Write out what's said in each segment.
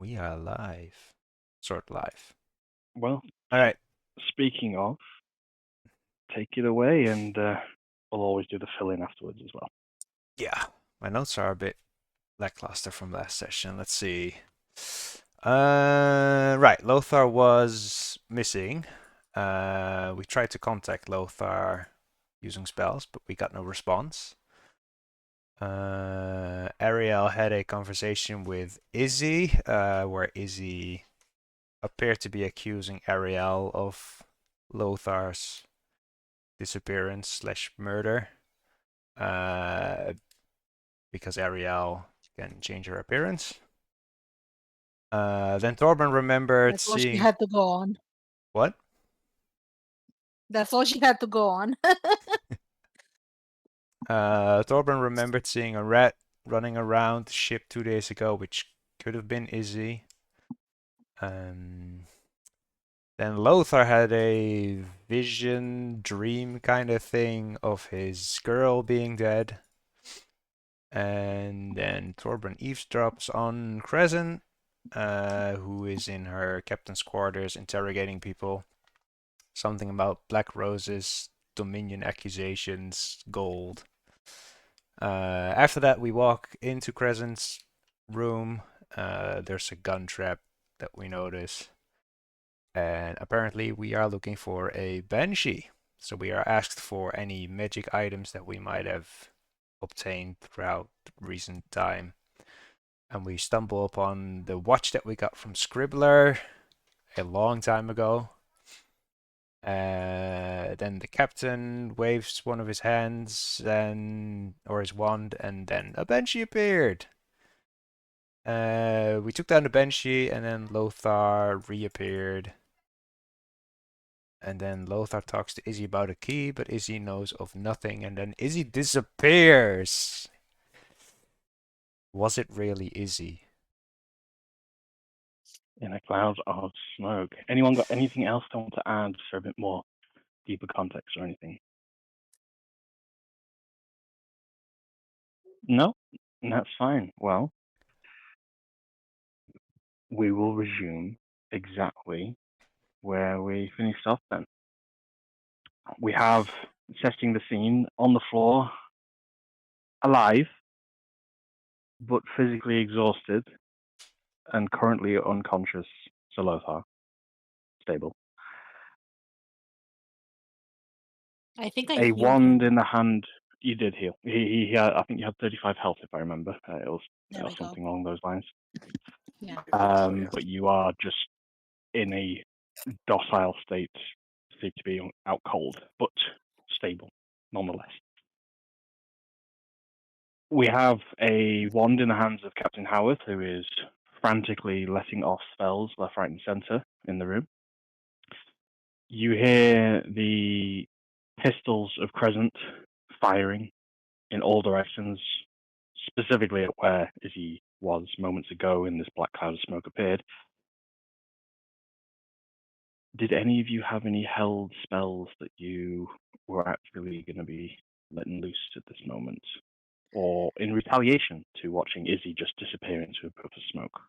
We are live. Sort live. Well, All right. speaking of, take it away, and we'll always do the fill-in afterwards as well. Yeah. My notes are a bit lackluster from last session. Let's see. Right. Lothar was missing. We tried to contact Lothar using spells, but we got no response. Ariel had a conversation with Izzy, where Izzy appeared to be accusing Ariel of Lothar's disappearance slash murder. Because Ariel can change her appearance. Then Torben remembered That's all she seeing had to go on. what? That's all she had to go on. Torben remembered seeing a rat running around the ship 2 days ago, which could have been Izzy. Then Lothar had a vision, dream kind of thing of his girl being dead. And then Torben eavesdrops on Crescent, who is in her captain's quarters interrogating people. Something about black roses, Dominion accusations, gold. After that, we walk into Crescent's room. There's a gun trap that we notice. And apparently, we are looking for a Banshee. So we are asked for any magic items that we might have obtained throughout recent time. And we stumble upon the watch that we got from Scribbler a long time ago. Then the captain waves one of his hands or his wand, and then a Banshee appeared. We took down the Banshee, and then Lothar reappeared. And then Lothar talks to Izzy about a key, but Izzy knows of nothing, and then Izzy disappears. Was it really Izzy? In a cloud of smoke. Anyone got anything else they want to add for a bit more deeper context or anything? No? That's fine. Well, we will resume exactly where we finished off then. We have, setting the scene, on the floor, alive, but physically exhausted, and currently unconscious, Lothar. Stable. I think I A healed wand him. in the hand. You did heal. He had, I think you had 35 health, if I remember. It was There we go. something along those lines. Yeah. But you are just in a docile state, seem to be out cold, but stable nonetheless. We have a wand in the hands of Captain Howard, who is frantically letting off spells left, right, and centre in the room. You hear the pistols of Crescent firing in all directions, specifically at where Izzy was moments ago in this black cloud of smoke appeared. Did any of you have any held spells that you were actually going to be letting loose at this moment? Or in retaliation to watching Izzy just disappear into a puff of smoke?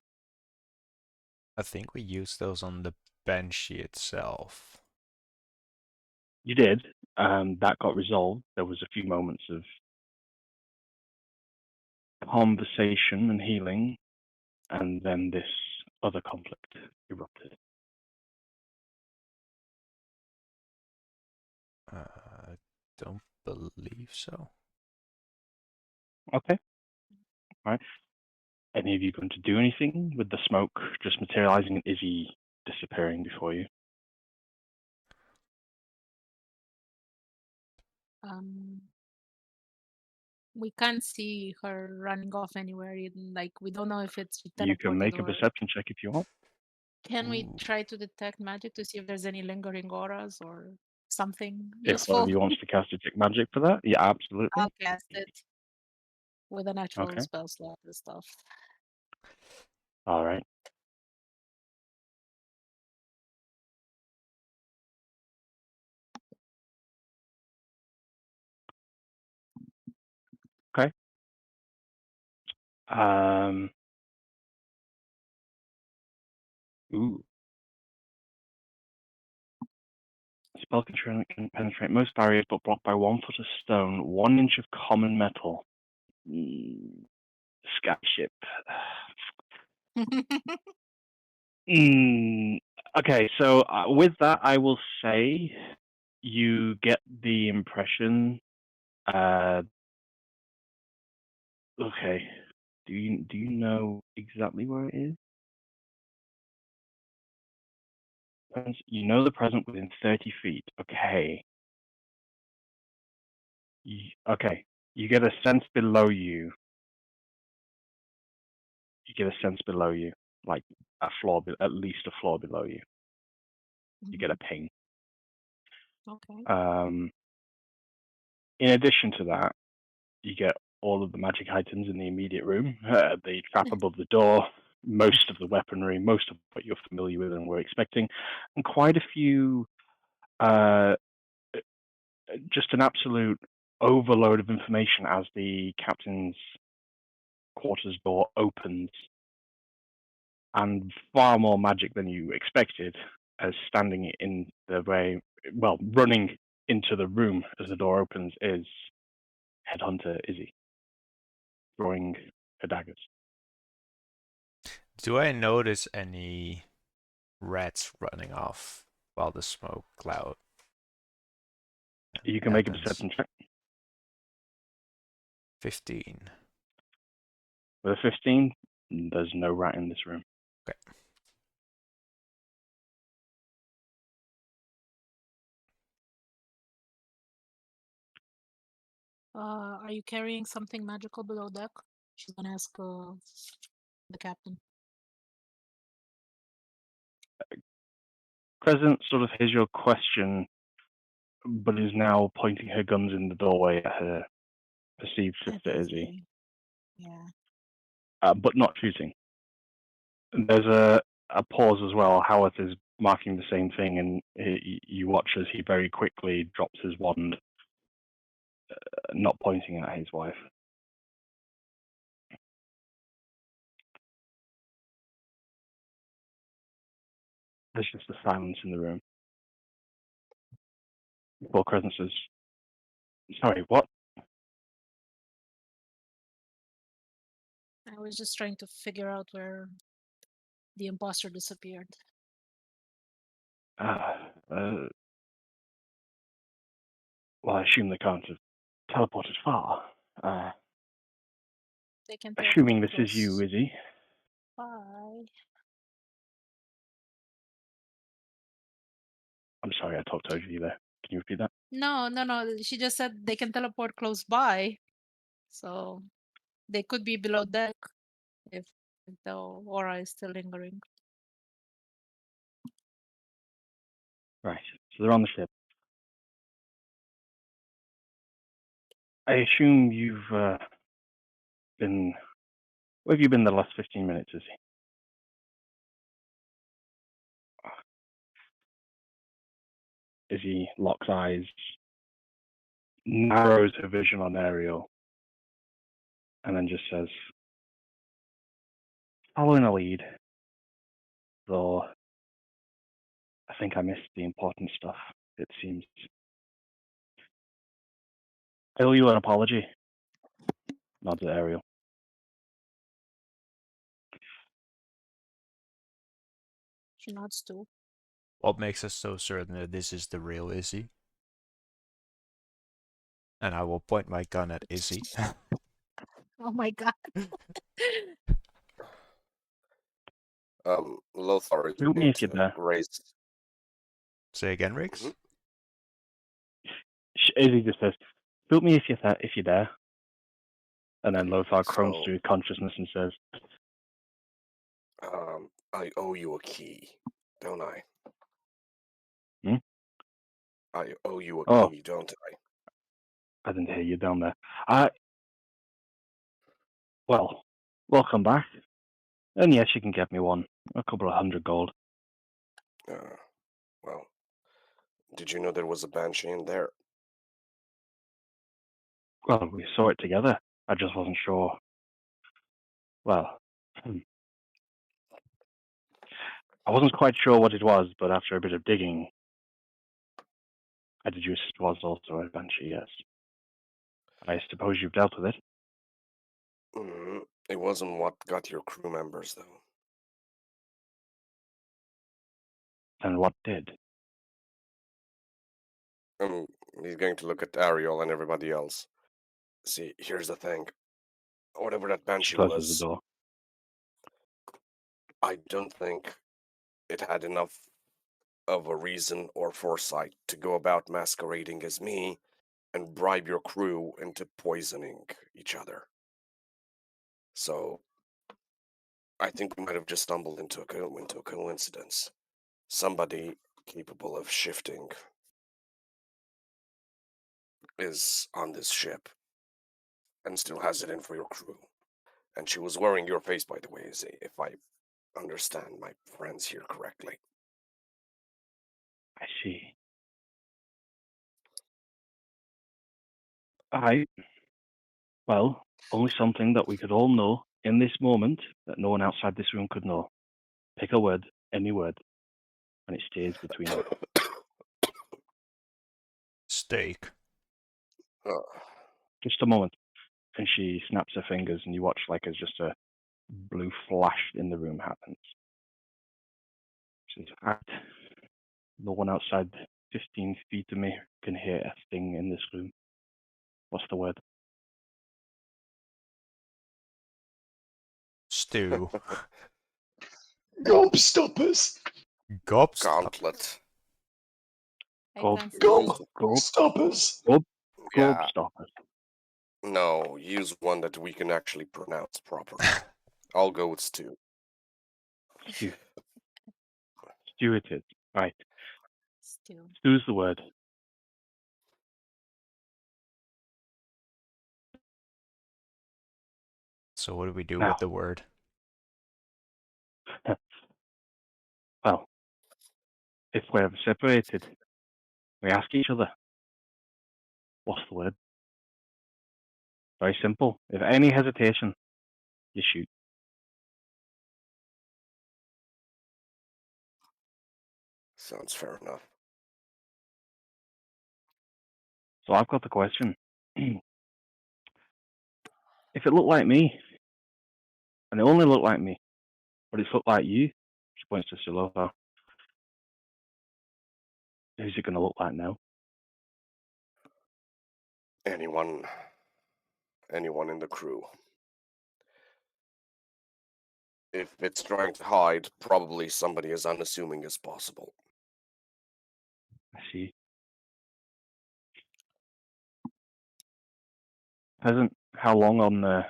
I think we used those on the Banshee itself. You did. That got resolved. There was a few moments of conversation and healing, and then this other conflict erupted. Don't believe so. Okay. All right. Any of you going to do anything with the smoke just materializing and Izzy disappearing before you? We can't see her running off anywhere. Like we don't know if it's You can teleported make a or. perception check if you want. Can we Ooh. try to detect magic to see if there's any lingering auras or something If one of useful? you wants to cast Detect Magic for that, yeah, absolutely. I'll cast it with a natural Okay. spell slot and stuff. All right. Okay. Ooh. Spell can penetrate most barriers but blocked by 1 foot of stone, 1 inch of common metal. Scat ship. Okay, so with that, I will say you get the impression. Okay, do you know exactly where it is? You know the present within 30 feet. Okay. Okay. You get a sense below you. You get a sense below you, like a floor, at least a floor below you. You get a ping. Okay. In addition to that, you get all of the magic items in the immediate room, the trap above the door, most of the weaponry, most of what you're familiar with and were expecting, and quite a few, just an absolute overload of information as the captain's quarters door opens, and far more magic than you expected, as standing in the way, well, running into the room as the door opens is Headhunter Izzy, throwing her daggers. Do I notice any rats running off while the smoke cloud You can make a happens? perception check. 15. With a 15, there's no rat in this room. Okay. Are you carrying something magical below deck? She's gonna ask the captain. Crescent sort of hears your question, but is now pointing her guns in the doorway at her perceived sister Izzy, Yeah. but not shooting. There's a pause as well. Howarth is marking the same thing, and you watch as he very quickly drops his wand, not pointing at his wife. There's just a silence in the room. Before Crescent says, "Sorry, what?" I was just trying to figure out where the imposter disappeared. Well, I assume they can't have teleported far. They can Assuming teleport this is you, close Izzy. by. I'm sorry, I talked over you there. Can you repeat that? No. She just said they can teleport close by, so they could be below deck if the aura is still lingering. Right. So they're on the ship. I assume you've been. Where have you been the last 15 minutes, Izzy? Izzy locks eyes, narrows her vision on Ariel, and then just says, "Following a lead, though I think I missed the important stuff, it seems. I owe you an apology," nods at Ariel. She nods too. What makes us so certain that this is the real Izzy? And I will point my gun at Izzy. Oh my god. Lothar is Shoot me going if you're to there. raise. Say again, Riggs? Mhm. Izzy just says, "Shoot me if you're there." And then Lothar crones So, through consciousness and says, I owe you a key, don't I? "Hmm? I owe you a Oh, key, don't I? I didn't hear you down there. Well, welcome back. And yes, you can get me one. A couple of 100 gold." Well, did you know there was a banshee in there? Well, we saw it together. I just wasn't sure. Well, I wasn't quite sure what it was, but after a bit of digging, I deduced it was also a banshee, yes. I suppose you've dealt with it. It wasn't what got your crew members, though. And what did? He's going to look at Ariel and everybody else. See, here's the thing. Whatever that She banshee closes the was, door. I don't think it had enough of a reason or foresight to go about masquerading as me and bribe your crew into poisoning each other. So, I think we might have just stumbled into a coincidence. Somebody capable of shifting is on this ship and still has it in for your crew. And she was wearing your face, by the way, if I understand my friends here correctly. I see. Alright. Well, only something that we could all know in this moment that no one outside this room could know. Pick a word, any word, and it stays between us. Steak. Uh, Just a moment. And she snaps her fingers, and you watch like as just a blue flash in the room happens. She says, "Right. No one outside 15 feet of me can hear a thing in this room. What's the word?" Stew. Gobstoppers! Gobstop. Gauntlet. I Gob, can't see gob, it. gob, Gobstoppers! gob, gob Yeah, stoppers. no, use one that we can actually pronounce properly. I'll go with stew. Stew. Stew it is. Right. Still. Stew's the word. So what do we do Now, with the word? well, if we're ever separated, we ask each other, what's the word? Very simple. If any hesitation, you shoot. Sounds fair enough. So I've got the question. If it looked like me, and it only looked like me, but it looked like you, she points to Silova, who's it going to look like now? Anyone in the crew. If it's trying to hide, probably somebody as unassuming as possible. I see. Peasant, how long on the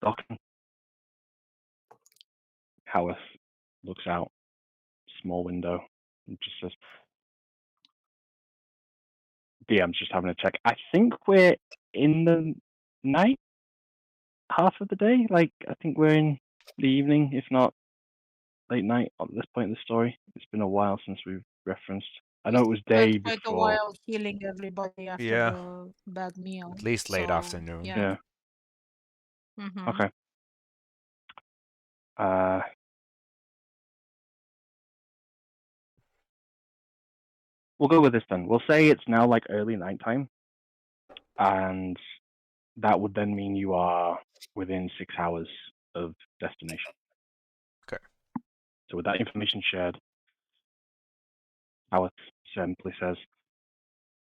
docking? Howarth looks out, small window, and just says, DM's just having a check. I think we're in the night half of the day. Like, I think we're in the evening, if not late night at this point in the story. It's been a while since we've referenced. I know it was Spent day quite a before. while healing everybody after Yeah. the bad meal. At least late So, afternoon. Yeah. Yeah. Mm-hmm. Okay. We'll go with this then. We'll say it's now like early nighttime, and that would then mean you are within 6 hours of destination. Okay. So with that information shared, Howard simply says,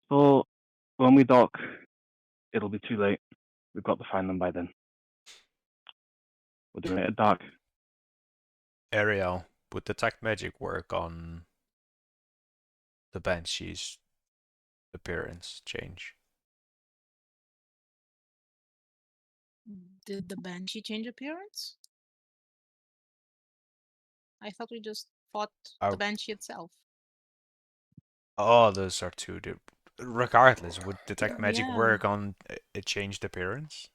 "So when we dock, it'll be too late. We've got to find them by then. We're doing it at dark." Ariel, would detect magic work on the Banshee's appearance change? Did the banshee change appearance? I thought we just fought the banshee itself. Oh, those are two different. Regardless, would detect magic Yeah. work on a changed appearance?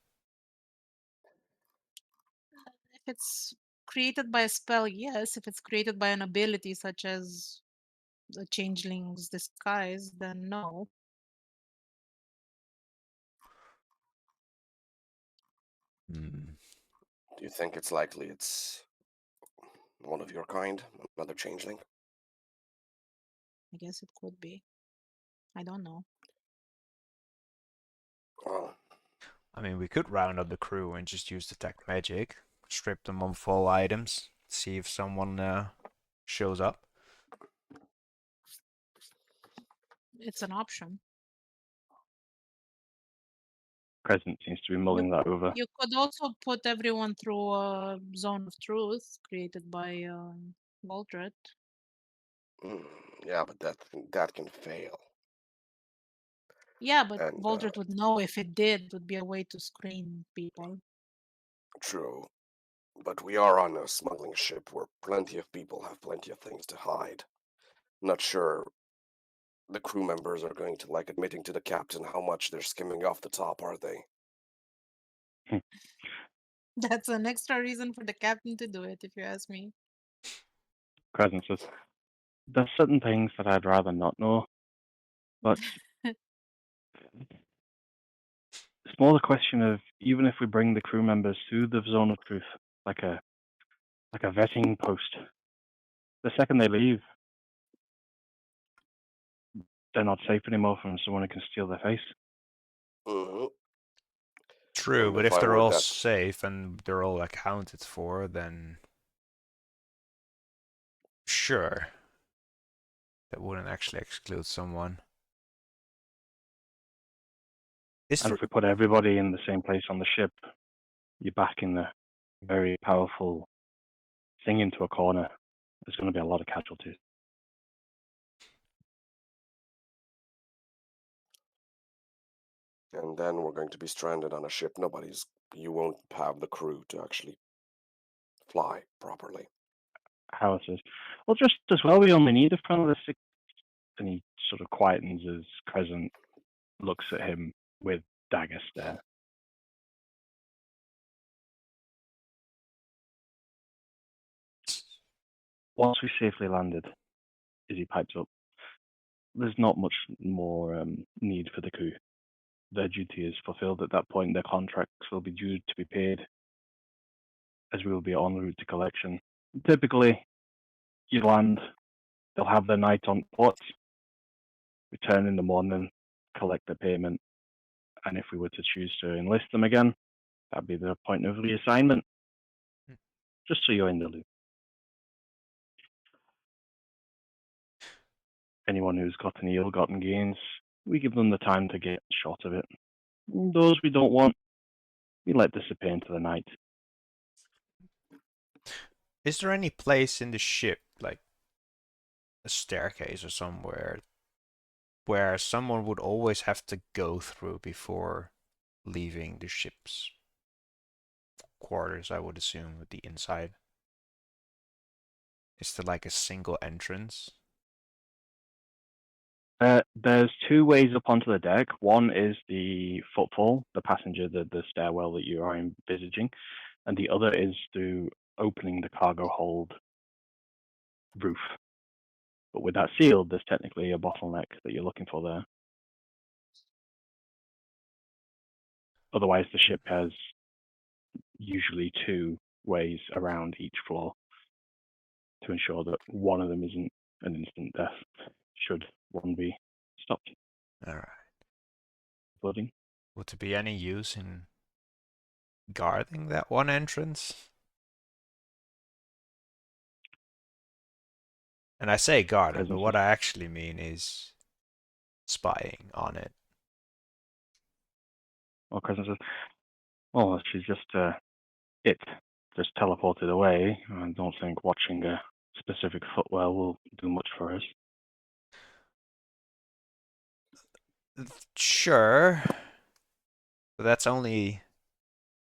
If it's created by a spell, yes. If it's created by an ability such as the changeling's disguise, then no. Hmm. Do you think it's likely it's One of your kind? Another changeling? I guess it could be. I don't know. Well, I mean, we could round up the crew and just use detect magic, strip them of all items, see if someone shows up. It's an option. Crescent seems to be mulling that over. You could also put everyone through a zone of truth created by Valdred. yeah, but that can fail. Yeah, but And Valdred would know if it did. It would be a way to screen people. true, but we are on a smuggling ship where plenty of people have plenty of things to hide. Not sure the crew members are going to like admitting to the captain how much they're skimming off the top, are they? That's an extra reason for the captain to do it, if you ask me. Crescent says, there's certain things that I'd rather not know, but it's more the question of even if we bring the crew members through the zone of truth, like a vetting post, the second they leave, they're not safe anymore from someone who can steal their face. Mm-hmm. True, And but if if I they're were all that, safe and they're all accounted for, then sure, that wouldn't actually exclude someone. Is And there, if we put everybody in the same place on the ship, you're back in the very powerful thing into a corner. There's going to be a lot of casualties. and then we're going to be stranded on a ship. You won't have the crew to actually fly properly. Howard says, well, just as well, we only need a kind of the six. And he sort of quietens as Crescent looks at him with dagger stare. Once we safely landed, as he pipes up, there's not much more need for the crew. Their duty is fulfilled at that point. Their contracts will be due to be paid, as we will be en route to collection. Typically, you land, they'll have their night on port, return in the morning, collect their payment, and if we were to choose to enlist them again, that'd be the point of reassignment. Just so you're in the loop. Anyone who's got any ill-gotten gains, we give them the time to get shot of it. Those we don't want, we let disappear into the night. is there any place in the ship, like a staircase or somewhere, where someone would always have to go through before leaving the ship's quarters, I would assume, with the inside? Is there like a single entrance? There's two ways up onto the deck. One is the footfall, the passenger, the stairwell that you are envisaging, and the other is through opening the cargo hold roof. But with that sealed, there's technically a bottleneck that you're looking for there. Otherwise, the ship has usually two ways around each floor to ensure that one of them isn't an instant death should one be stopped Alright. flooding. Would there be any use in guarding that one entrance? And I say guarding, but Presence what I actually mean is spying on it. or Crescent says, "Oh, she's just just teleported away. I don't think watching a specific footwell will do much for us." Sure, but that's only...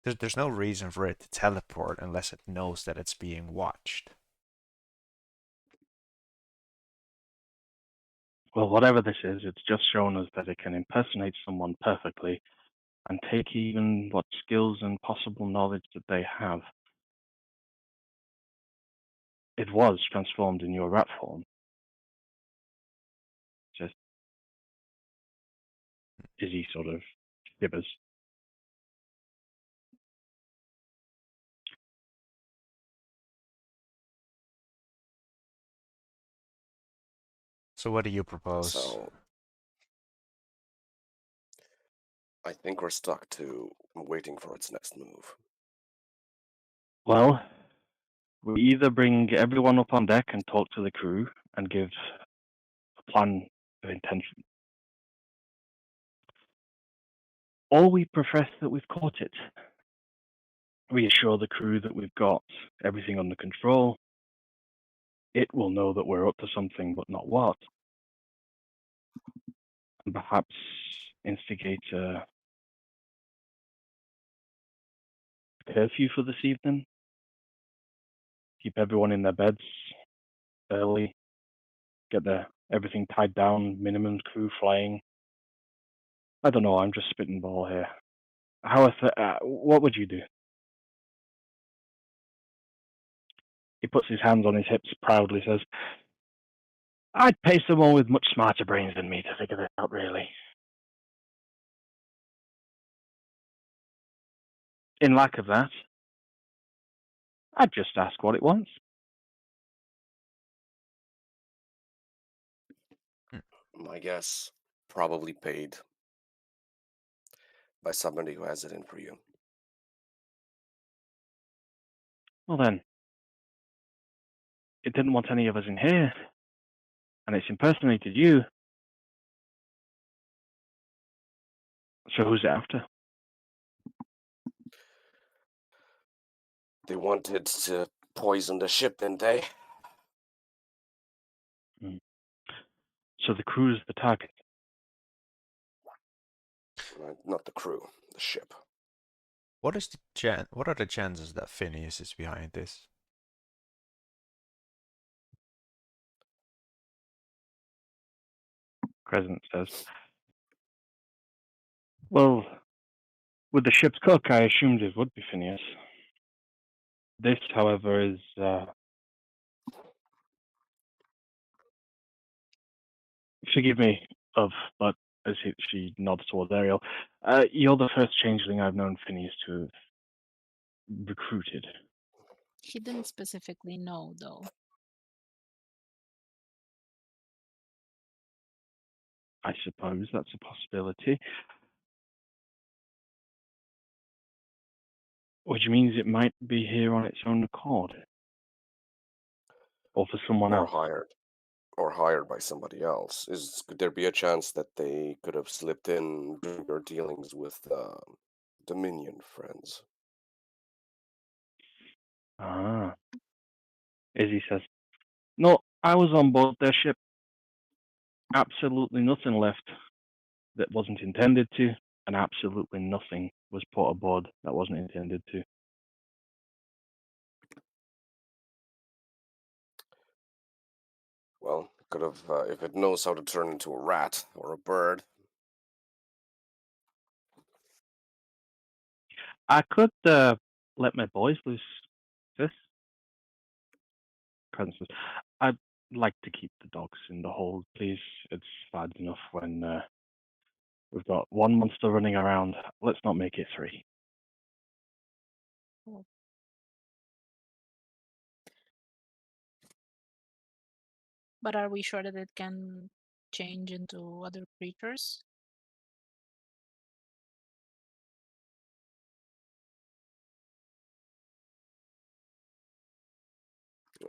There's no reason for it to teleport unless it knows that it's being watched. Well, whatever this is, it's just shown us that it can impersonate someone perfectly and take even what skills and possible knowledge that they have. It was transformed in your rat form. Just Izzy sort of shivers. So what do you propose? So I think we're stuck to waiting for its next move. Well, we either bring everyone up on deck and talk to the crew and give a plan of intention, or we profess that we've caught it. Reassure the crew that we've got everything under control. It will know that we're up to something, but not what. And perhaps instigate a curfew for this evening. Keep everyone in their beds early. Get everything tied down. Minimum crew flying. I don't know. I'm just spitting ball here. What would you do? He puts his hands on his hips proudly, says, I'd pay someone with much smarter brains than me to figure this out, really. In lack of that, I'd just ask what it wants. My guess, probably paid by somebody who has it in for you. Well then, it didn't want any of us in here, and it's impersonated you. So who's it after? They wanted to poison the ship, didn't they? So the crew's the target. Not the crew, the ship. What are the chances that Phineas is behind this? Crescent says. Well, with the ship's cook, I assumed it would be Phineas. This, however, is forgive me, but as she nods towards Ariel, you're the first changeling I've known Phineas to have recruited. He didn't specifically know, though. I suppose that's a possibility. Which means it might be here on its own accord. Or for someone Or else. hired by somebody else. Could there be a chance that they could have slipped in during your dealings with Dominion friends? Ah. Izzy says, no, I was on board their ship. Absolutely nothing left that wasn't intended to, and absolutely nothing was put aboard that wasn't intended to. Well, could have, if it knows how to turn into a rat or a bird. I could let my boys loose, sis. Crescent says, I'd like to keep the dogs in the hold, please. It's bad enough when we've got one monster running around. Let's not make it three. But are we sure that it can change into other creatures?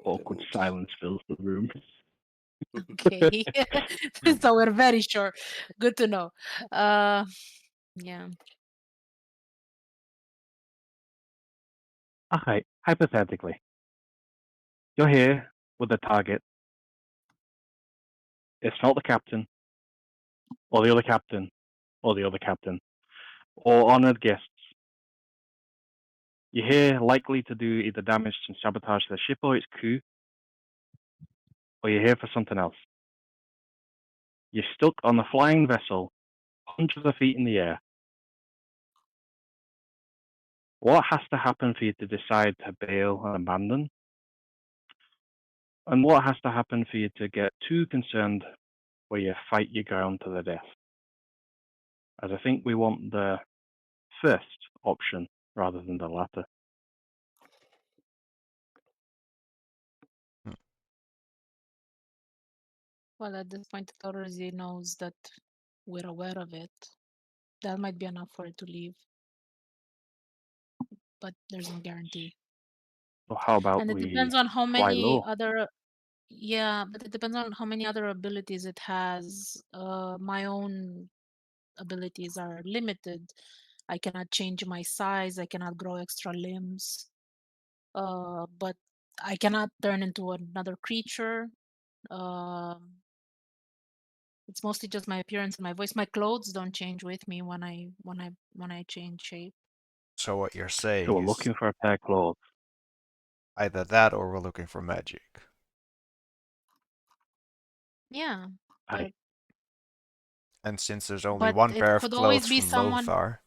Awkward silence fills the room. Okay. So we're very sure. Good to know. Yeah. Okay, hypothetically, you're here with a target. It's not the captain, or the other captain, or the other captain, or honored guests. You're here likely to do either damage and sabotage the ship or its crew, or you're here for something else. You're stuck on a flying vessel, hundreds of feet in the air. What has to happen for you to decide to bail and abandon? And what has to happen for you to get too concerned where you fight your ground to the death? As I think we want the first option rather than the latter. Hmm. Well, at this point, it already knows that we're aware of it. That might be enough for it to leave. But there's no guarantee. So how about And it we depends on how fly many low? other. Yeah, but it depends on how many other abilities it has. My own abilities are limited. I cannot change my size. I cannot grow extra limbs. But I cannot turn into another creature. It's mostly just my appearance and my voice. My clothes don't change with me when I change shape. So what you're So saying we're is looking for a pair of clothes. either that or we're looking for magic. Yeah, Aye. And since there's only but one it pair of could always clothes be from someone. Lothar,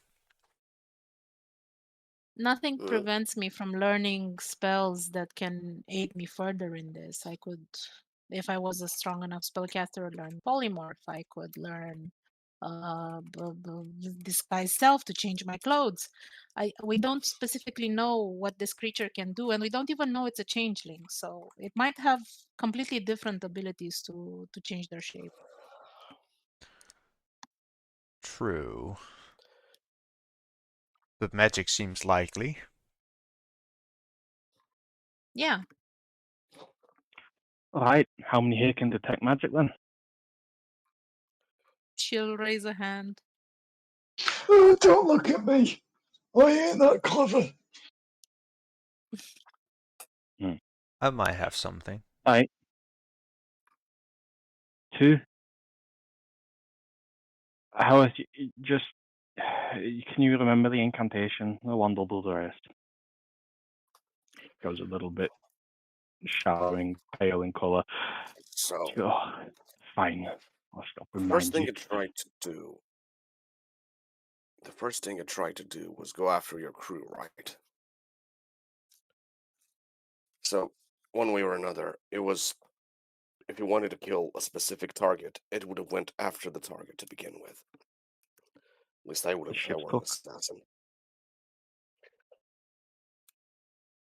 Nothing Hmm? prevents me from learning spells that can aid me further in this. I could, if I was a strong enough spellcaster, learn polymorph. I could learn disguise self to change my clothes. We don't specifically know what this creature can do, and we don't even know it's a changeling. So it might have completely different abilities to change their shape. true. But magic seems likely. Yeah, Alright, how many here can detect magic then? she'll raise a hand. Oh, don't look at me. I ain't that clever. I might have something. Alright. 2. How is just can you remember the incantation? The one double the rest. Goes a little bit showering, pale in colour. So, Oh, fine. I'll stop the first remind thing you. it tried to do. The first thing it tried to do was go after your crew, right? So, one way or another, it was if you wanted to kill a specific target, it would have went after the target to begin with. At least I would The have if I ship's were an cook. assassin.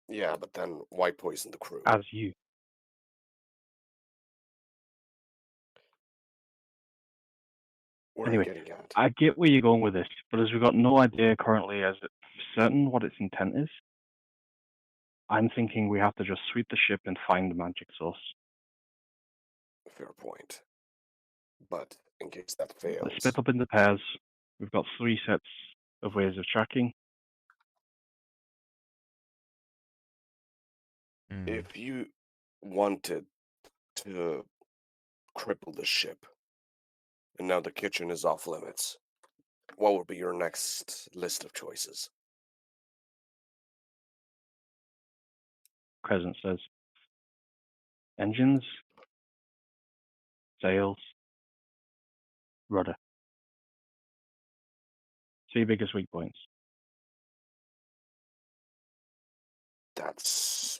Yeah, but then why poison the crew? As you. Where are you Anyway, getting at? I get where you're going with this, but as we've got no idea currently as certain what its intent is, I'm thinking we have to just sweep the ship and find the magic source. Fair point. But in case that Let's fails, split up into pairs. We've got 3 sets of ways of tracking. if you wanted to cripple the ship and now the kitchen is off limits, what would be your next list of choices? Crescent says engines, sails, rudder. 3 biggest weak points.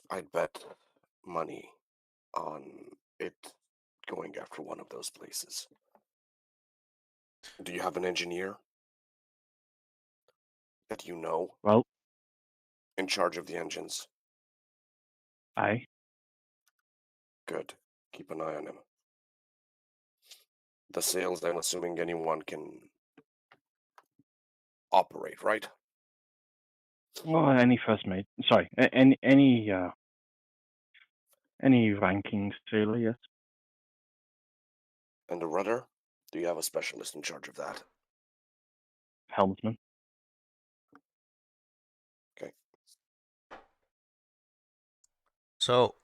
I'd bet money on it going after one of those places. Do you have an engineer that you know Well, in charge of the engines? aye. Good. Keep an eye on him. The sails, I'm assuming anyone can operate, right? Well, any first mate. Sorry, any ranking sailor, yes. And the rudder? Do you have a specialist in charge of that? Helmsman. Okay. So,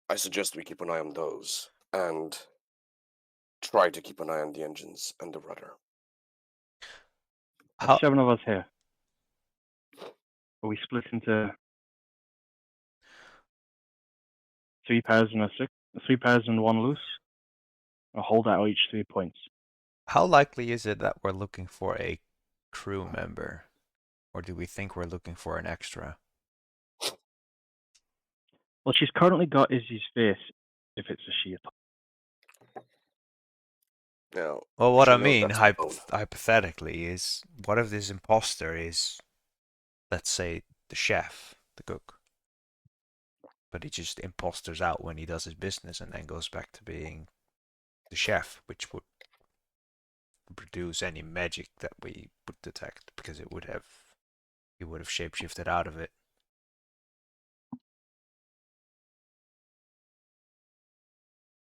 I suggest we keep an eye on those and try to keep an eye on the engines and the rudder. There's how 7 of us here. Are we split into 3 pairs and 3 pairs and 1 loose? Or hold out each 3 points? how likely is it that we're looking for a crew member? Or do we think we're looking for an extra? Well, she's currently got Izzy's face, if it's a she. Now, Well, we what I should note mean, that's alone. hypothetically, is what if this imposter is, let's say, the chef, the cook? but he just imposters out when he does his business and then goes back to being the chef, which would produce any magic that we would detect because he would have shapeshifted out of it.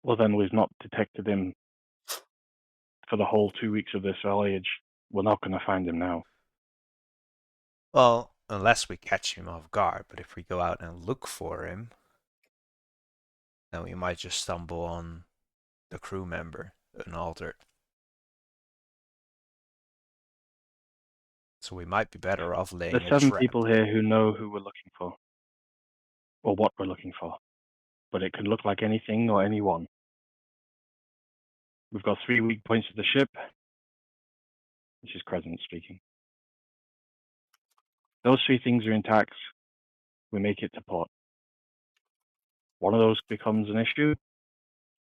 Well, then we've not detected him for the whole 2 weeks of this voyage. We're not going to find him now. Well, unless we catch him off guard, but if we go out and look for him, then we might just stumble on the crew member unaltered. So we might be better off laying There's a 7 trap. people here who know who we're looking for, or what we're looking for. But it could look like anything or anyone. We've got 3 weak points of the ship. This is Crescent speaking. Those 3 things are intact. We make it to port. One of those becomes an issue.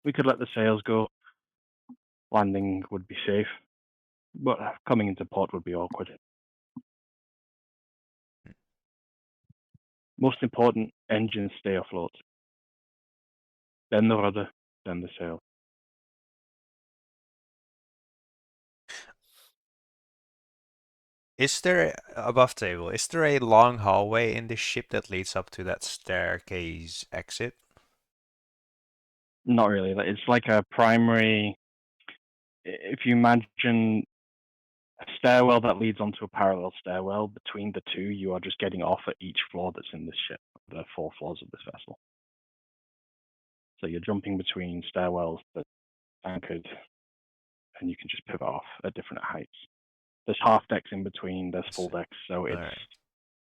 We could let the sails go. Landing would be safe, but coming into port would be awkward. Most important, engines stay afloat. Then the rudder, then the sail. Is there above table? Is there a long hallway in this ship that leads up to that staircase exit? Not really. It's like a primary. If you imagine a stairwell that leads onto a parallel stairwell, between the two, you are just getting off at each floor that's in this ship, the 4 floors of this vessel. So you're jumping between stairwells that anchored, and you can just pivot off at different heights. There's half decks in between. There's full decks, so it's Alright.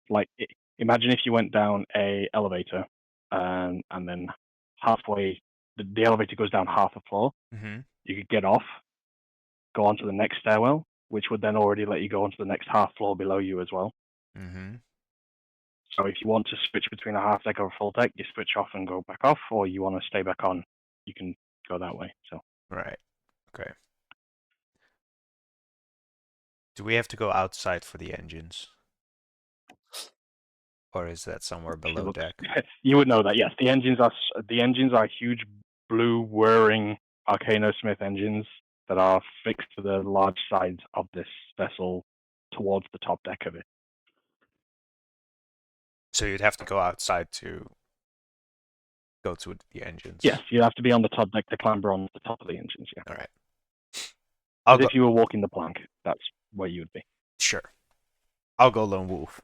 like imagine if you went down a elevator, and then halfway the elevator goes down half a floor. Mm-hmm. You could get off, go onto the next stairwell, which would then already let you go onto the next half floor below you as well. Mm-hmm. So if you want to switch between a half deck or a full deck, you switch off and go back off, or you want to stay back on, you can go that way. So Right. Okay. Do we have to go outside for the engines? Or is that somewhere below deck? you would know that. Yes, the engines are huge blue whirring Arcano Smith engines that are fixed to the large sides of this vessel towards the top deck of it. So you'd have to go outside to go to the engines. Yes, you have to be on the top deck to clamber on the top of the engines. Yeah, All right. as if you were walking the plank. That's where you would be. Sure. I'll go lone wolf.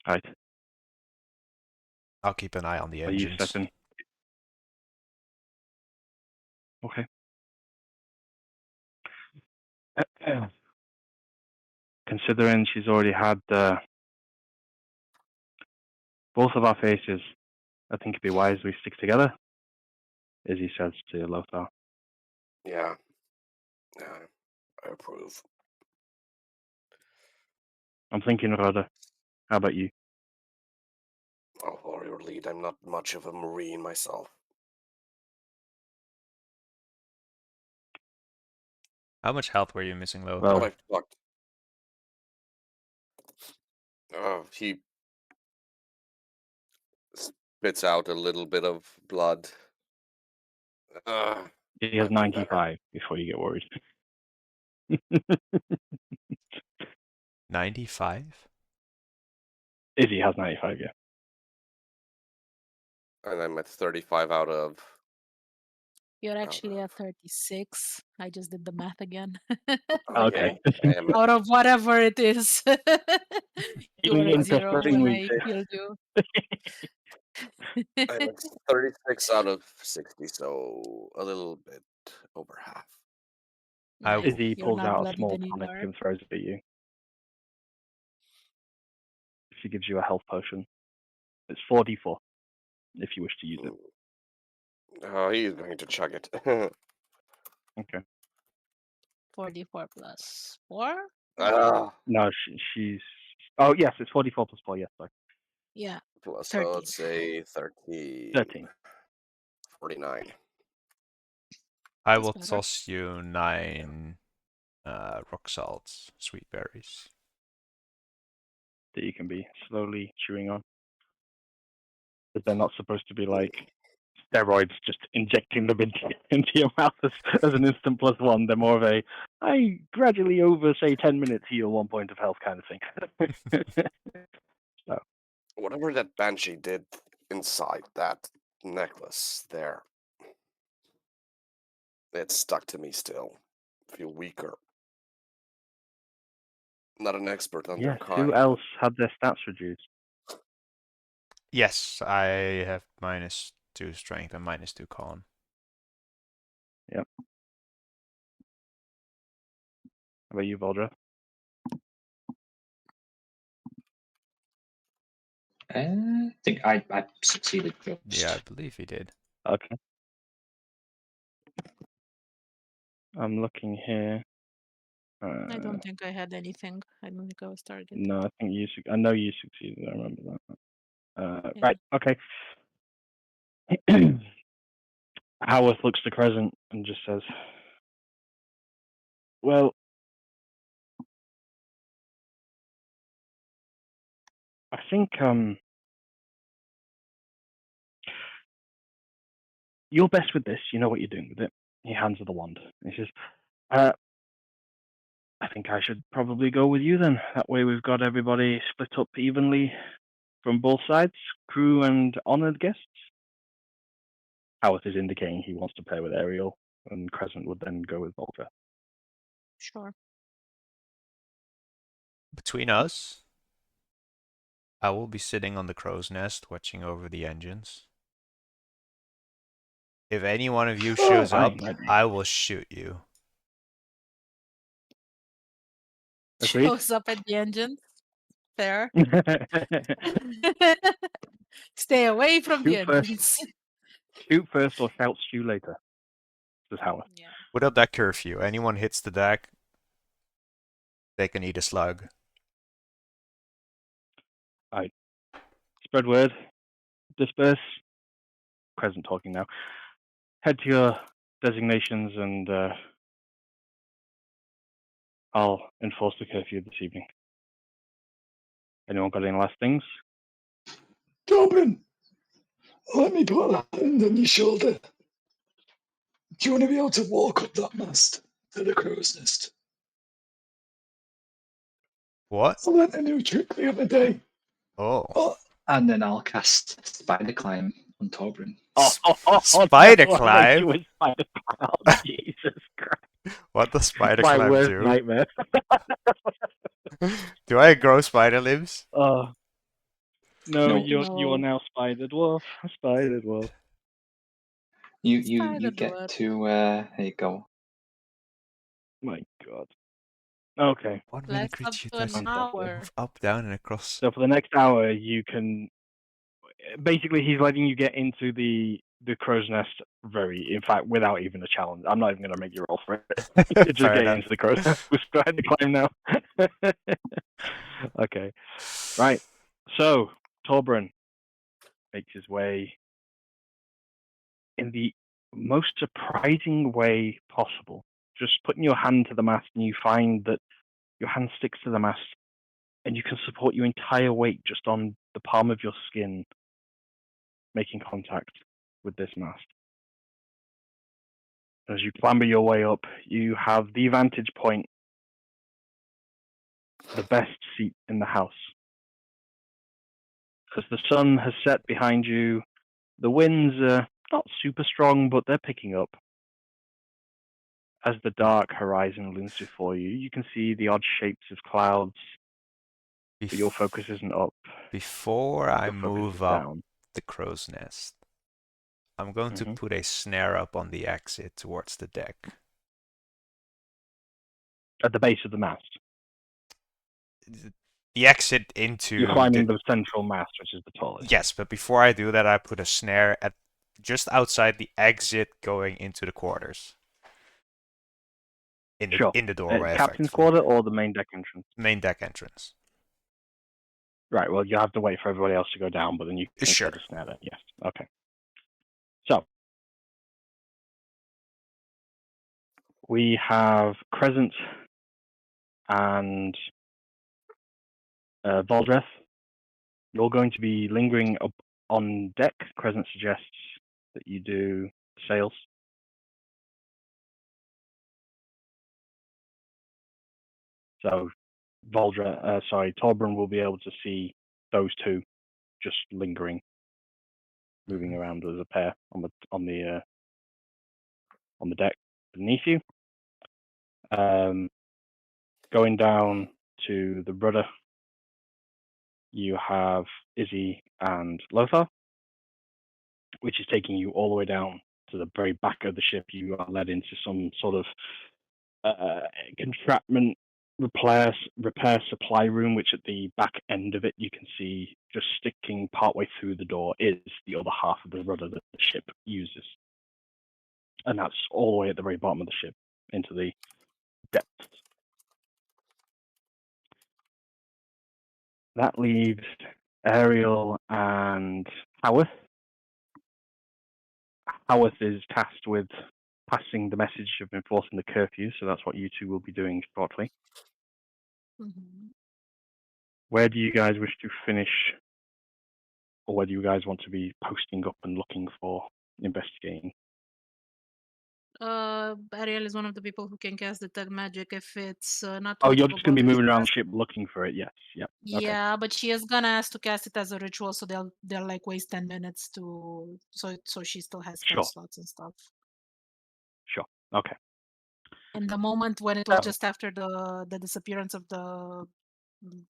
Right. I'll keep an eye on the Are you engines. setting? Okay. Considering she's already had both of our faces, I think it'd be wise we stick together, as he says to Lothar. Yeah. Yeah. I approve. I'm thinking Rhoda. How about you? I'll follow your lead. I'm not much of a marine myself. How much health were you missing, Lothar? Well, I fucked. He spits out a little bit of blood. he has Might be better. 95 before you get worried. 95? Izzy has 95, yeah. And I'm at 35 out of. You're actually at 36. I just did the math again. Okay. Damn it. Out of whatever it is. You were at Into 0 when 13 I weeks. killed you. I'm at 36 out of 60, so a little bit over half. I Nice. will- Izzy You're pulls not out a bloody small than you tonic are. and throws it at you. She gives you a health potion. It's 4d4 if you wish to use it. Oh, he's going to chug it. Okay. 44 plus 4? Ah, No, she's. Oh, yes, it's 4d4 plus 4. Yes, sorry. Yeah, so 13. let's say 13. 13. 49. I That's will better. toss you 9 rock salts, sweet berries. That you can be slowly chewing on. Because they're not supposed to be like steroids, just injecting them into your mouth as an instant +1. They're more of a, I gradually over, say, 10 minutes heal 1 point of health kind of thing. So, Whatever that banshee did inside that necklace there, it's stuck to me still. I feel weaker. Not an expert on their yes, kind. who else had their stats reduced? Yes, I have -2 strength and -2 con. Yep. How about you, Voldra? I think I succeeded just. Yeah, I believe he did. Okay. I'm looking here. I don't think I had anything. I don't think I was targeted. No, I think I know you succeeded. I remember that. Yeah. Right. Okay. Howarth looks to Crescent and just says, "Well, I think you're best with this. You know what you're doing with it." He hands her the wand. And he says, I think I should probably go with you then. That way we've got everybody split up evenly from both sides, crew and honoured guests." Howarth is indicating he wants to pair with Ariel, and Crescent would then go with Voldra. Sure. Between us, I will be sitting on the crow's nest watching over the engines. If any one of you shows up, Fine. I will shoot you. Agreed? Shows up at the engine. Fair. Stay away from the Shoot first. engines. Shoot first or shout stew later, says Howarth. Yeah. Put up that curfew. Anyone hits the deck, they can eat a slug. Spread word. Disperse. Crescent talking now. Head to your designations and I'll enforce the curfew this evening. Anyone got any last things? Dobin, let me put a hand on your shoulder. Do you want to be able to walk up that mast to the crow's nest? What? I learned a new trick the other day. Oh. And then I'll cast Spider Climb on Torbrin. Spider no, climb? You with spider climb. Oh, Jesus Christ. What does spider My climb worst do? nightmare. Do I grow spider limbs? No, No. you are now Spider Dwarf. Spider Dwarf. You Spider get dwarf. to there you go. My God. Okay. 1 Less minute up creature to an touches hour. move up, down, and across. So for the next hour, you can basically he's letting you get into the crow's nest in fact, without even a challenge. I'm not even going to make you roll for it. You just Fair get enough. into the crow's nest. We're starting to climb now. Okay. Right. So Torbrin makes his way in the most surprising way possible. Just putting your hand to the mast, and you find that your hand sticks to the mast, and you can support your entire weight just on the palm of your skin, making contact with this mast. As you clamber your way up, you have the vantage point, the best seat in the house. As the sun has set behind you, the winds are not super strong, but they're picking up. As the dark horizon looms before you, you can see the odd shapes of clouds, but your focus isn't up. Before I Your focus move is up down. the crow's nest, I'm going to put a snare up on the exit towards the deck. At the base of the mast. The exit into... You're climbing the central mast, which is the tallest. Yes, but before I do that, I put a snare at just outside the exit going into the quarters. In the doorway, Captain's quarter or the main deck entrance? Main deck entrance. Right, well, you have to wait for everybody else to go down, but then you can Sure. set a snare there. Yes, okay. So, we have Crescent and Valdreth. You're going to be lingering up On deck, Crescent suggests that you do sails. So Torbran will be able to see those two just lingering, moving around as a pair on the deck beneath you. Going down to the rudder, you have Izzy and Lothar, which is taking you all the way down to the very back of the ship. You are led into some sort of contraption repair supply room, which at the back end of it you can see just sticking partway through the door is the other half of the rudder that the ship uses. And that's all the way at the very bottom of the ship into the depths. That leaves Ariel and Howarth. Howarth is tasked with passing the message of enforcing the curfew, so that's what you two will be doing shortly. Mm-hmm. Where do you guys wish to finish, or where do you guys want to be posting up and looking for investigating? Ariel is one of the people who can cast detect magic if it's not Oh, 20 you're or just going to above. be moving She around the has- ship looking for it. Yes. Yep. Okay. Yeah, but she is gonna ask to cast it as a ritual, so they'll like waste 10 minutes to so she still has spell Sure. slots and stuff. Sure. Okay. In the moment when it was So, just after the disappearance of the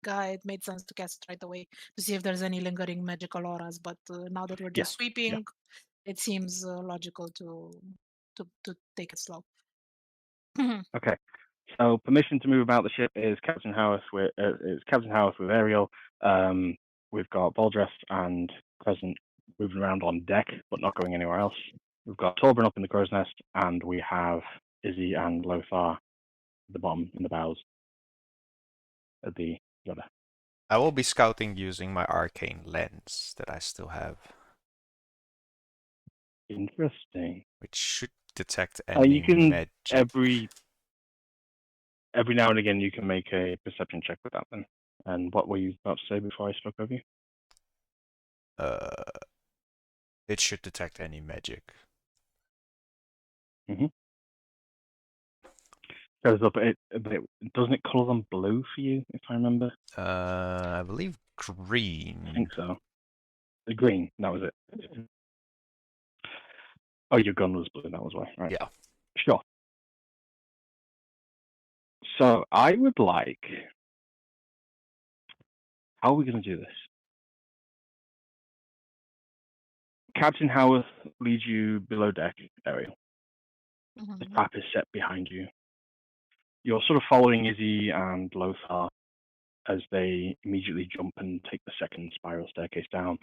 guy, it made sense to cast it right away to see if there's any lingering magical auras. But now that we're yes. just Yeah. sweeping, it seems logical to take it slow. Okay. So permission to move about the ship is Captain Howarth with Ariel. We've got Baldress and Crescent moving around on deck, but not going anywhere else. We've got Torben up in the crow's nest, and we have Izzy and Lothar at the bottom in the bows of the rudder. I will be scouting using my arcane lens that I still have, Interesting. which should detect You any can magic. every now and again you can make a perception check with that then. And what were you about to say before I spoke over you? It should detect any magic. Goes up. Doesn't it colour them blue for you, if I remember? I believe green. I think so. The green. That was it. Oh, your gun was blue. That was why. Right. Yeah. Sure. So I would like. How are we going to do this? Captain Howarth leads you below deck, Ariel. The Mhm. trap is set behind you. You're sort of following Izzy and Lothar as they immediately jump and take the second spiral staircase down.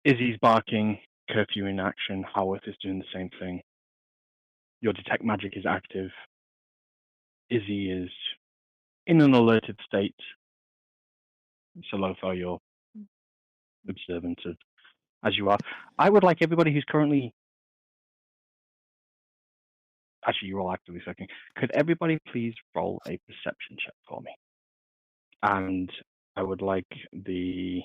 Izzy's barking, curfew in action. Howarth is doing the same thing. Your detect magic is active. Izzy is in an alerted state. So Lothar, you're observant of as you are. I would like everybody who's currently actually you're all actively checking. Could everybody please roll a perception check for me? And I would like the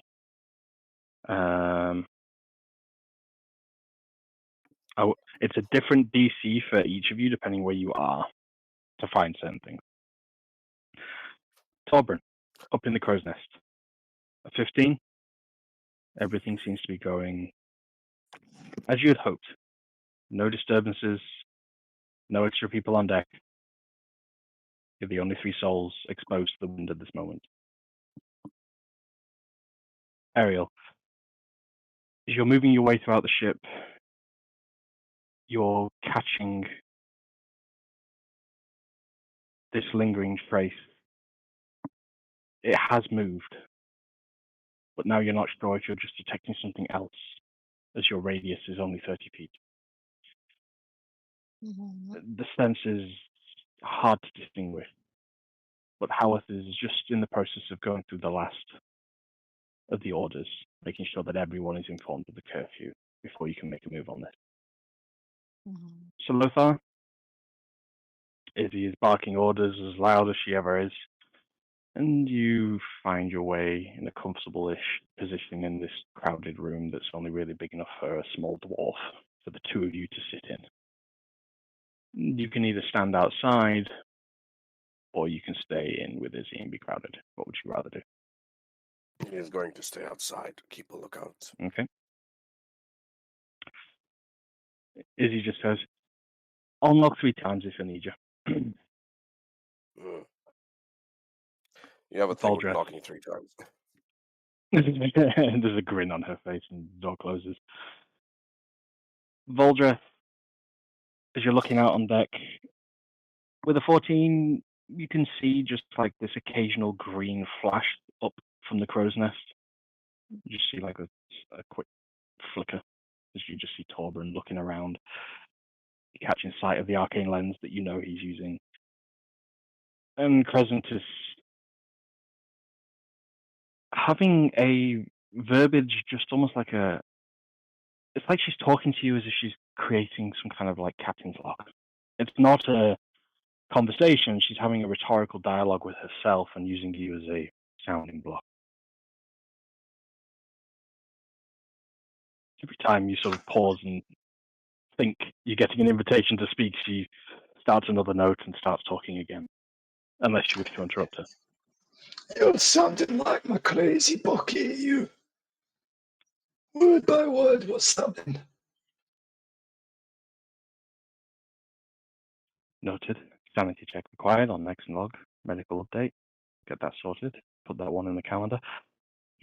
it's a different DC for each of you depending where you are to find certain things. Torbran, up in the crow's nest. A 15. Everything seems to be going as you had hoped. No disturbances, no extra people on deck. You're the only 3 souls exposed to the wind at this moment. Ariel, as you're moving your way throughout the ship, you're catching this lingering trace. It has moved, but now you're not sure if you're just detecting something else, as your radius is only 30 feet. Mhm. The sense is hard to distinguish, but Howarth is just in the process of going through the last of the orders, making sure that everyone is informed of the curfew before you can make a move on this. Mhm. So Lothar, Izzy is barking orders as loud as she ever is. And you find your way in a comfortable-ish position in this crowded room that's only really big enough for a small dwarf for the two of you to sit in. You can either stand outside, or you can stay in with Izzy and be crowded. What would you rather do? He is going to stay outside, keep a lookout. Okay. Izzy just says, "I'll knock 3 times if I need you." Mm. You have a thing with Voldreth. knocking 3 times. There's a grin on her face and the door closes. Voldreth, as you're looking out on deck, with a 14, you can see just like this occasional green flash up from the crow's nest. You just see like a quick flicker as you just see Torben looking around, catching sight of the arcane lens that you know he's using. And Crescent is having a verbiage just almost like it's like she's talking to you as if she's creating some kind of like captain's log. It's not a conversation, she's having a rhetorical dialogue with herself and using you as a sounding block. Every time you sort of pause and think you're getting an invitation to speak, she starts another note and starts talking again, unless you wish to interrupt her. You're sounding like my crazy Bucky, you. Word by word, what's happening? Noted. Sanity check required on Nexon log. Medical update. Get that sorted. Put that one in the calendar.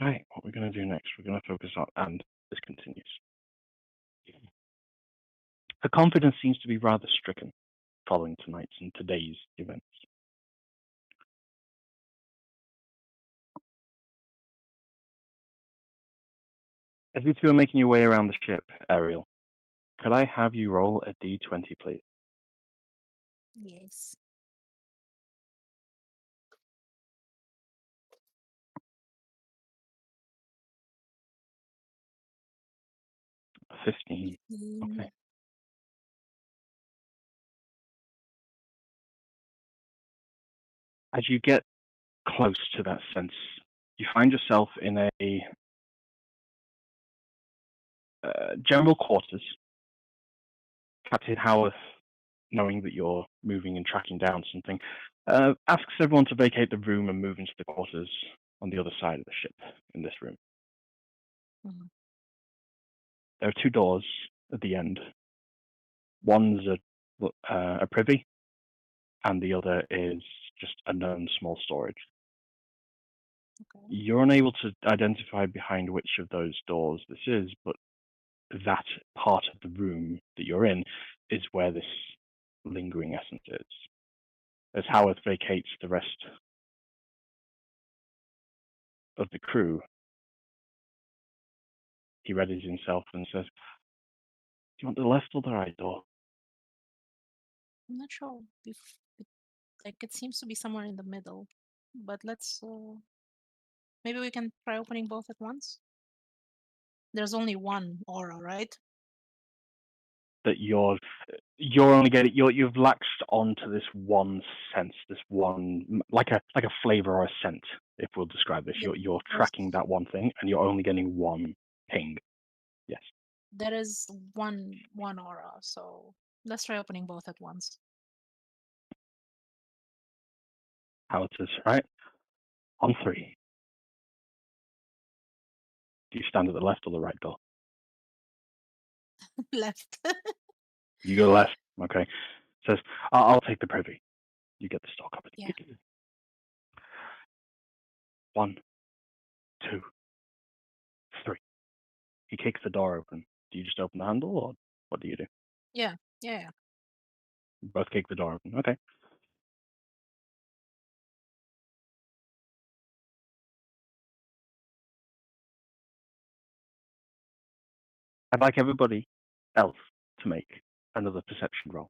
Right, what we're going to do next, we're going to focus on, and this continues. Her confidence seems to be rather stricken following tonight's and today's events. As you two are making your way around the ship, Ariel, could I have you roll a d20, please? Yes. 15. 15. Okay. As you get close to that sense, you find yourself in a general quarters. Captain Howarth, knowing that you're moving and tracking down something, asks everyone to vacate the room and move into the quarters on the other side of the ship in this room. Mhm. There are 2 doors at the end. One's a privy, and the other is just a known small storage. Okay. You're unable to identify behind which of those doors this is, but that part of the room that you're in is where this lingering essence is. As Howarth vacates the rest of the crew, he readies himself and says, "Do you want the left or the right door?" I'm not sure if like it seems to be somewhere in the middle, but let's maybe we can try opening both at once. There's only one aura, right? That you're only getting you've latched onto this one sense, this one like a flavor or a scent, if we'll describe this. Th- You're There's tracking that one thing, and you're only getting one ping. Yes. there is one aura, so let's try opening both at once. How it is, right? On 3. Do you stand at the left or the right door? Left. You go left. Okay. Says, I'll take the privy. You get the store covered. Yeah. 1, 2, 3. He kicks the door open. Do you just open the handle, or what do you do? Yeah. Yeah. You both kick the door open. Okay. I'd like everybody else to make another perception roll.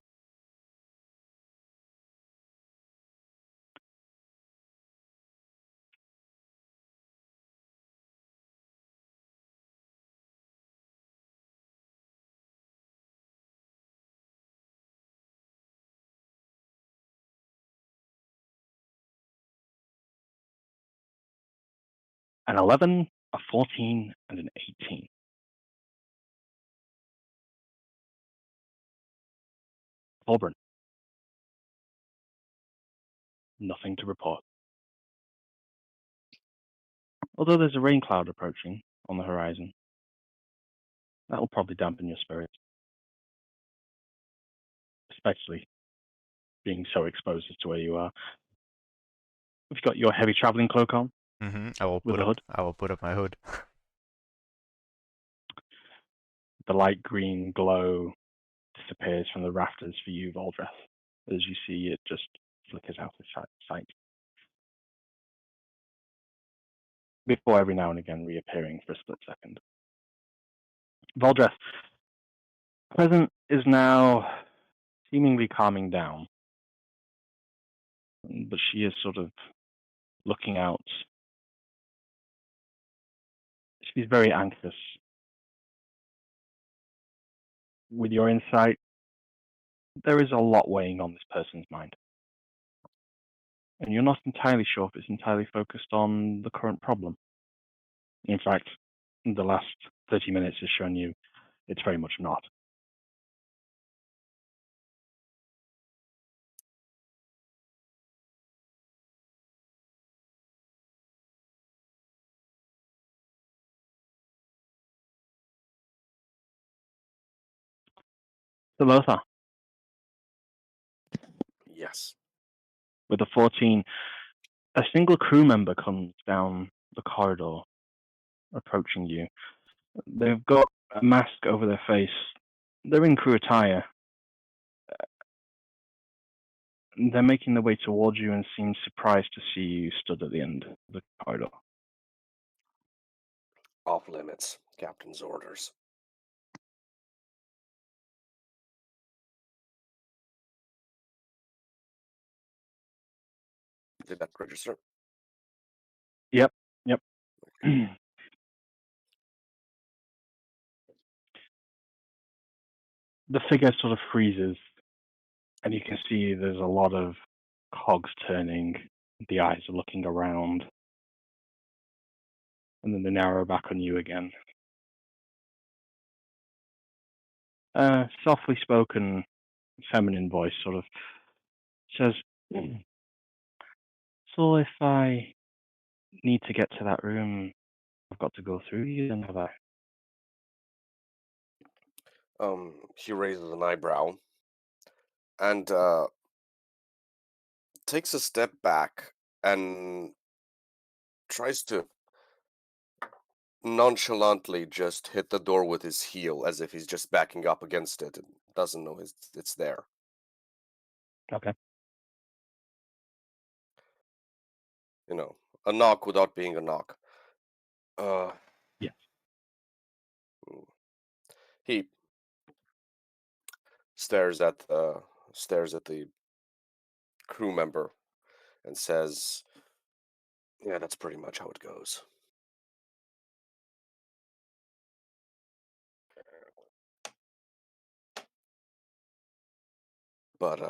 An 11, a 14, and an 18. Auburn. Nothing to report. Although there's a rain cloud approaching on the horizon, that'll probably dampen your spirits, especially being so exposed as to where you are. You've got your heavy traveling cloak on I will with put a up. hood. I will put up my hood. The light green glow disappears from the rafters for you, Voldreth, as you see it just flickers out of sight, before every now and again reappearing for a split second. Voldreth, Pleasant is now seemingly calming down, but she is sort of looking out. She's very anxious. With your insight, there is a lot weighing on this person's mind. And you're not entirely sure if it's entirely focused on the current problem. In fact, the last 30 minutes has shown you it's very much not. So Lothar, Yes. with a 14, a single crew member comes down the corridor, approaching you. They've got a mask over their face. They're in crew attire. They're making their way towards you and seem surprised to see you stood at the end of the corridor. Off limits. Captain's orders. Did that register? Yep. The figure sort of freezes, and you can see there's a lot of cogs turning. The eyes are looking around, and then they narrow back on you again. Softly spoken, feminine voice sort of says, "So if I need to get to that room, I've got to go through you, then have I?" He raises an eyebrow and takes a step back and tries to nonchalantly just hit the door with his heel as if he's just backing up against it and doesn't know it's there. Okay. You know, a knock without being a knock. Yes. He stares at the crew member and says, "Yeah, that's pretty much how it goes." But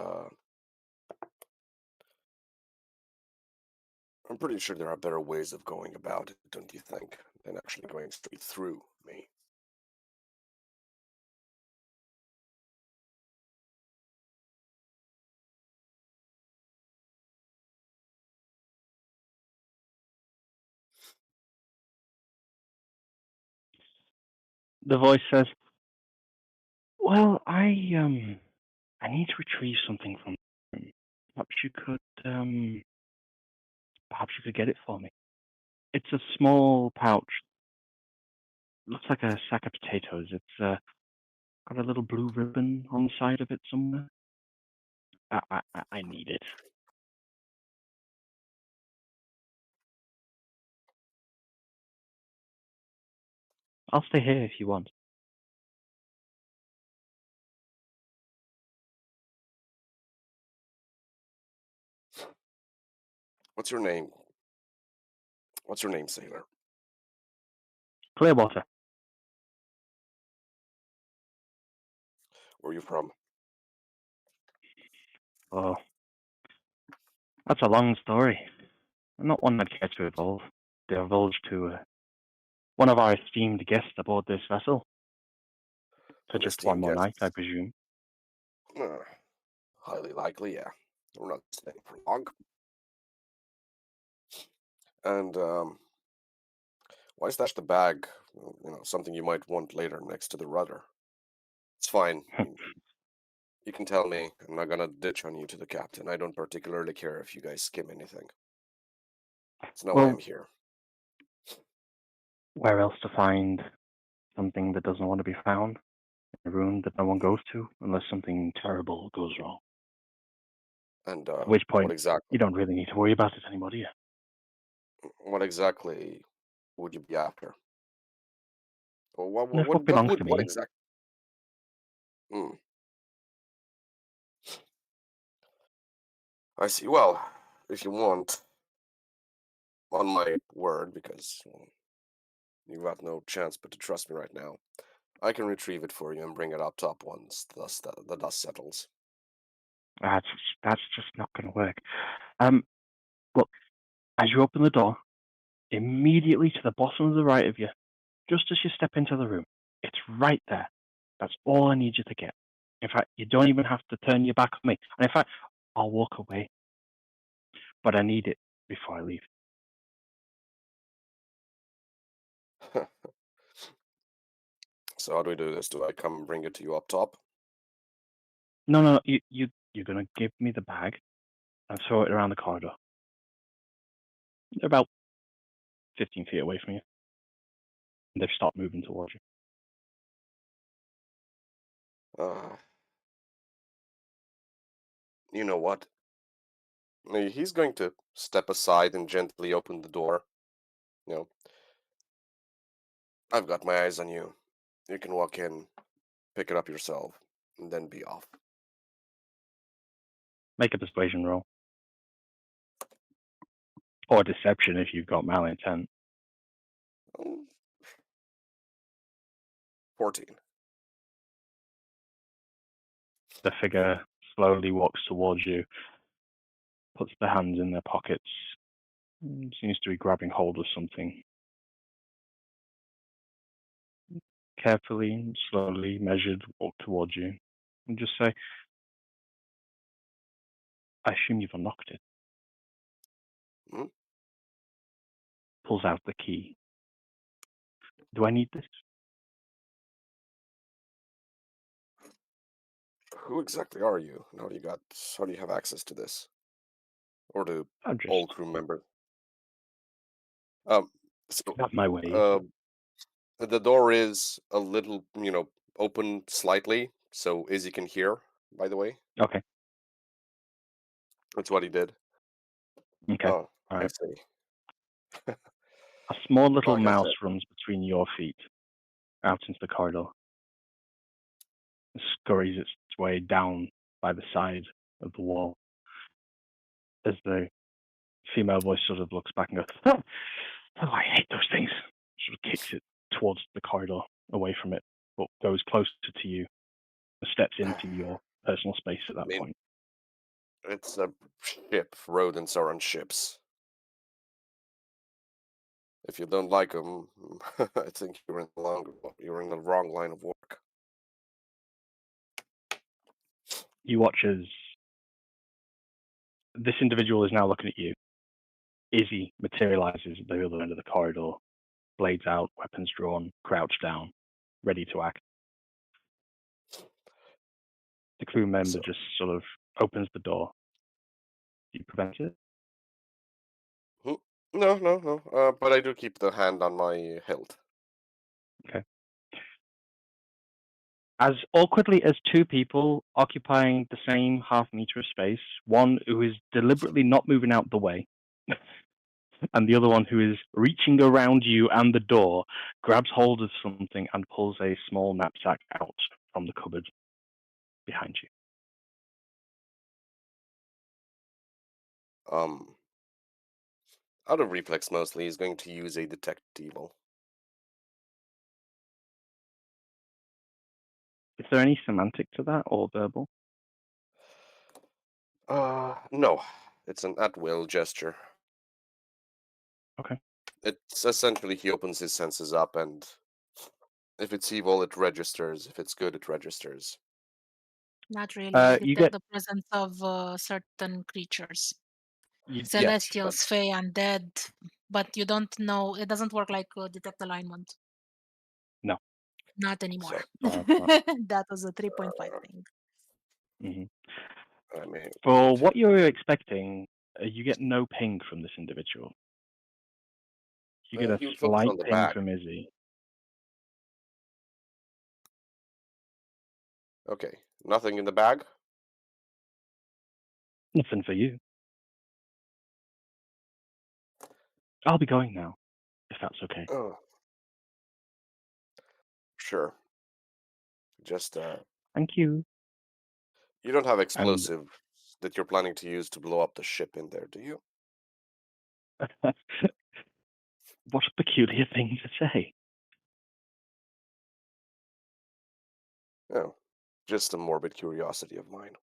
I'm pretty sure there are better ways of going about it, don't you think, than actually going straight through me? The voice says, "Well, I need to retrieve something from the room. Perhaps you could get it for me. It's a small pouch. Looks like a sack of potatoes. It's got a little blue ribbon on the side of it somewhere. I need it." "I'll stay here if you want." What's your name? What's your name, sailor? "Clearwater." Where are you from? "Oh, that's a long story. Not one I'd care to evolve." divulge to one of our esteemed guests aboard this vessel. For An just one esteemed more guest. night, I presume. Highly likely, yeah. We're not staying for long. And why stash the bag? Something you might want later next to the rudder. It's fine. You can tell me. I'm not gonna ditch on you to the captain. I don't particularly care if you guys skim anything. It's not why I'm Well, here. where else to find something that doesn't want to be found? In a room that no one goes to unless something terrible goes wrong. And At which what point, exactly? you don't really need to worry about it anymore, do you? What exactly would you be after? Or That's what belongs to what me. exactly? Hmm. I see. Well, if you want, on my word, because you've got no chance but to trust me right now, I can retrieve it for you and bring it up top once the dust settles. That's just not going to work. Look, as you open the door, immediately to the bottom of the right of you, just as you step into the room, it's right there. That's all I need you to get. In fact, you don't even have to turn your back on me. And in fact, I'll walk away. But I need it before I leave. So how do we do this? Do I come and bring it to you up top? No, you're gonna give me the bag and throw it around the corridor. They're about 15 feet away from you. And they've stopped moving towards you. You know what? He's going to step aside and gently open the door. You know, I've got my eyes on you. You can walk in, pick it up yourself, and then be off. Make a persuasion roll. Or deception if you've got malintent. 14. The figure slowly walks towards you, puts their hands in their pockets, seems to be grabbing hold of something. Carefully, slowly, measured, walk towards you, and just say, I assume you've unlocked it. Hmm? Pulls out the key. Do I need this? Who exactly are you? And how do you have access to this? Or do I'm just all crew members? Um, so, got my ways. the door is a little, open slightly, so Izzy can hear, by the way. Okay. That's what he did. Okay. Oh, All I right. see. A small little Like I mouse said. runs between your feet out into the corridor. It scurries its way down by the side of the wall. As the female voice sort of looks back and goes, oh, I hate those things. Sort of kicks it towards the corridor, away from it, but goes closer to you, steps into your personal space at I that mean, point. it's a ship. Rodents are on ships. If you don't like them, I think you're in the wrong line of work. You watch as this individual is now looking at you. Izzy materializes at the other end of the corridor, blades out, weapons drawn, crouched down, ready to act. The crew member So, just sort of opens the door. Do you prevent it? hmm, no. But I do keep the hand on my hilt. Okay. As awkwardly as two people occupying the same half-meter of space, one who is deliberately not moving out the way, and the other one who is reaching around you and the door, grabs hold of something and pulls a small knapsack out from the cupboard behind you. Out of reflex mostly, he's going to use a detect evil. Is there any semantic to that or verbal? No. It's an at-will gesture. Okay. It's essentially he opens his senses up, and if it's evil, it registers. If it's good, it registers. Not really. I You detect get the presence of certain creatures. you, Celestials, Fae, undead, but you don't know. It doesn't work like detect alignment. No. Not anymore. Uh, That was a 3.5 thing. mhm. I mean, For what you were expecting, you get no ping from this individual. You get a he would focus slight on the ping bag. from Izzy. Okay, nothing in the bag. Nothing for you. I'll be going now, if that's okay. Oh, sure. Just Thank you. you don't have And explosive that you're planning to use to blow up the ship in there, do you? what a peculiar thing to say. Oh, just a morbid curiosity of mine.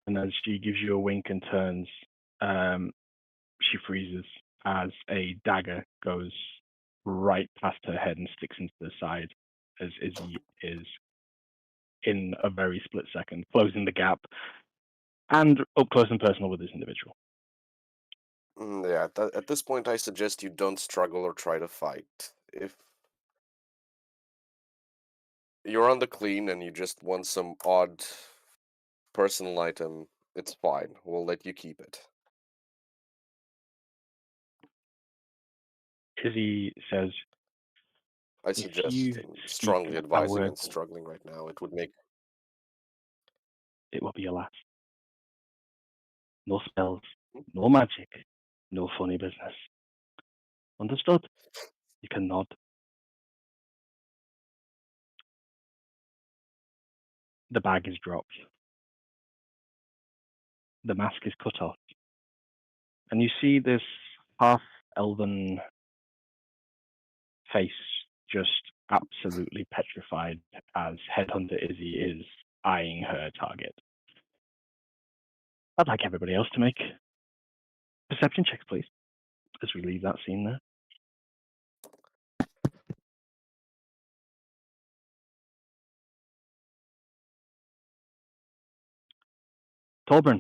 And as she gives you a wink and turns, she freezes as a dagger goes right past her head and sticks into the side as Izzy is in a very split second, closing the gap and up close and personal with this individual. Yeah, at this point, I suggest you don't struggle or try to fight. If you're on the clean and you just want some odd personal item, it's fine. We'll let you keep it. Izzy says, I if suggest you and speak strongly a advise word, against struggling right now. It would make it will be your last. No spells, no magic, no funny business. Understood? You can nod. The bag is dropped. The mask is cut off. And you see this half-elven face just absolutely petrified as Headhunter Izzy is eyeing her target. I'd like everybody else to make perception checks, please, as we leave that scene there. Tolbrin,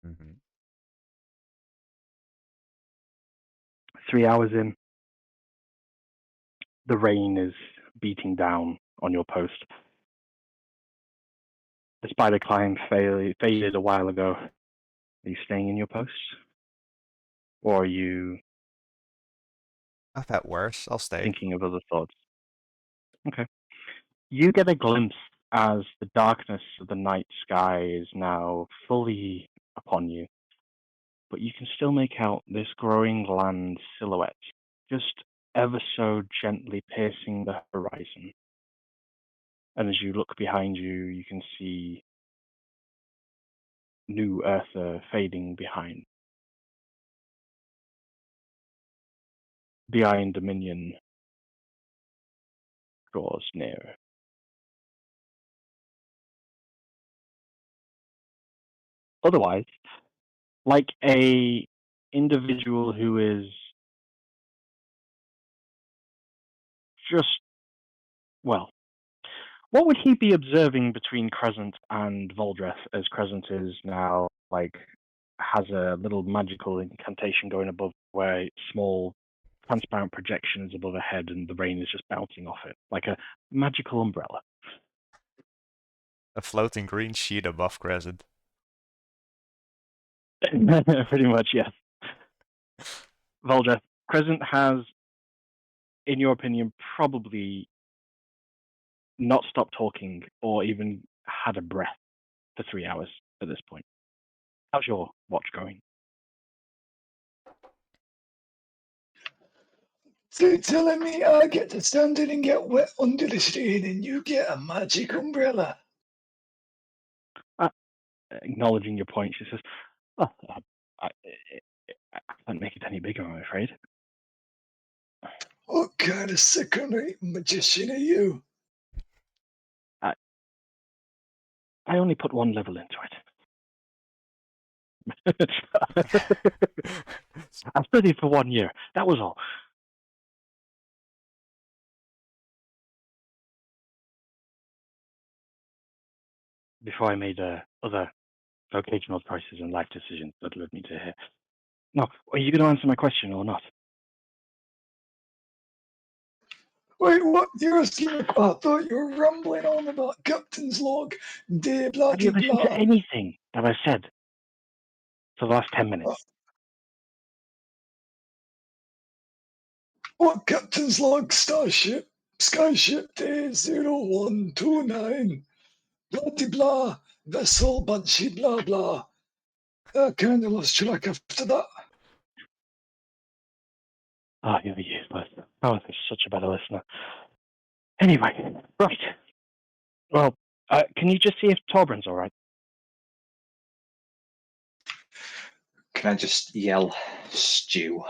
Mm-hmm. 3 hours in, the rain is beating down on your post. The spider climb faded a while ago. Are you staying in your post? Or are you I've had worse. I'll stay. thinking of other thoughts? Okay. You get a glimpse as the darkness of the night sky is now fully upon you, but you can still make out this growing land silhouette, just ever so gently piercing the horizon. And as you look behind you, you can see New Eartha fading behind. The Iron Dominion draws nearer. Otherwise, like a individual who is just, well, what would he be observing between Crescent and Voldreth, as Crescent is now, like, has a little magical incantation going above where small transparent projections above her head and the rain is just bouncing off it, like a magical umbrella. A floating green sheet above Crescent. Pretty much, yes. Voldreth, Crescent has, in your opinion, probably not stopped talking or even had a breath for 3 hours at this point. How's your watch going? So you're telling me I get to stand in and get wet under the screen and you get a magic umbrella? Acknowledging your point, she says, "Oh, I can't make it any bigger, I'm afraid." What kind of second-rate magician are you? I only put one level into it. I studied for 1 year. That was all. Before I made other vocational choices and life decisions that led me to here. No, are you going to answer my question or not? Wait, what? You're asking me? I thought you were rambling on about Captain's log, de blah Have you de listened to blah. anything that I've said for the last 10 minutes? What Captain's log, Skyship Day 0129, blah de blah, vessel Banshee blah blah. I kind of lost track after that. Oh, you're useless. I was such a better listener. Anyway, right. Well, can you just see if Torbran's all right? Can I just yell, stew?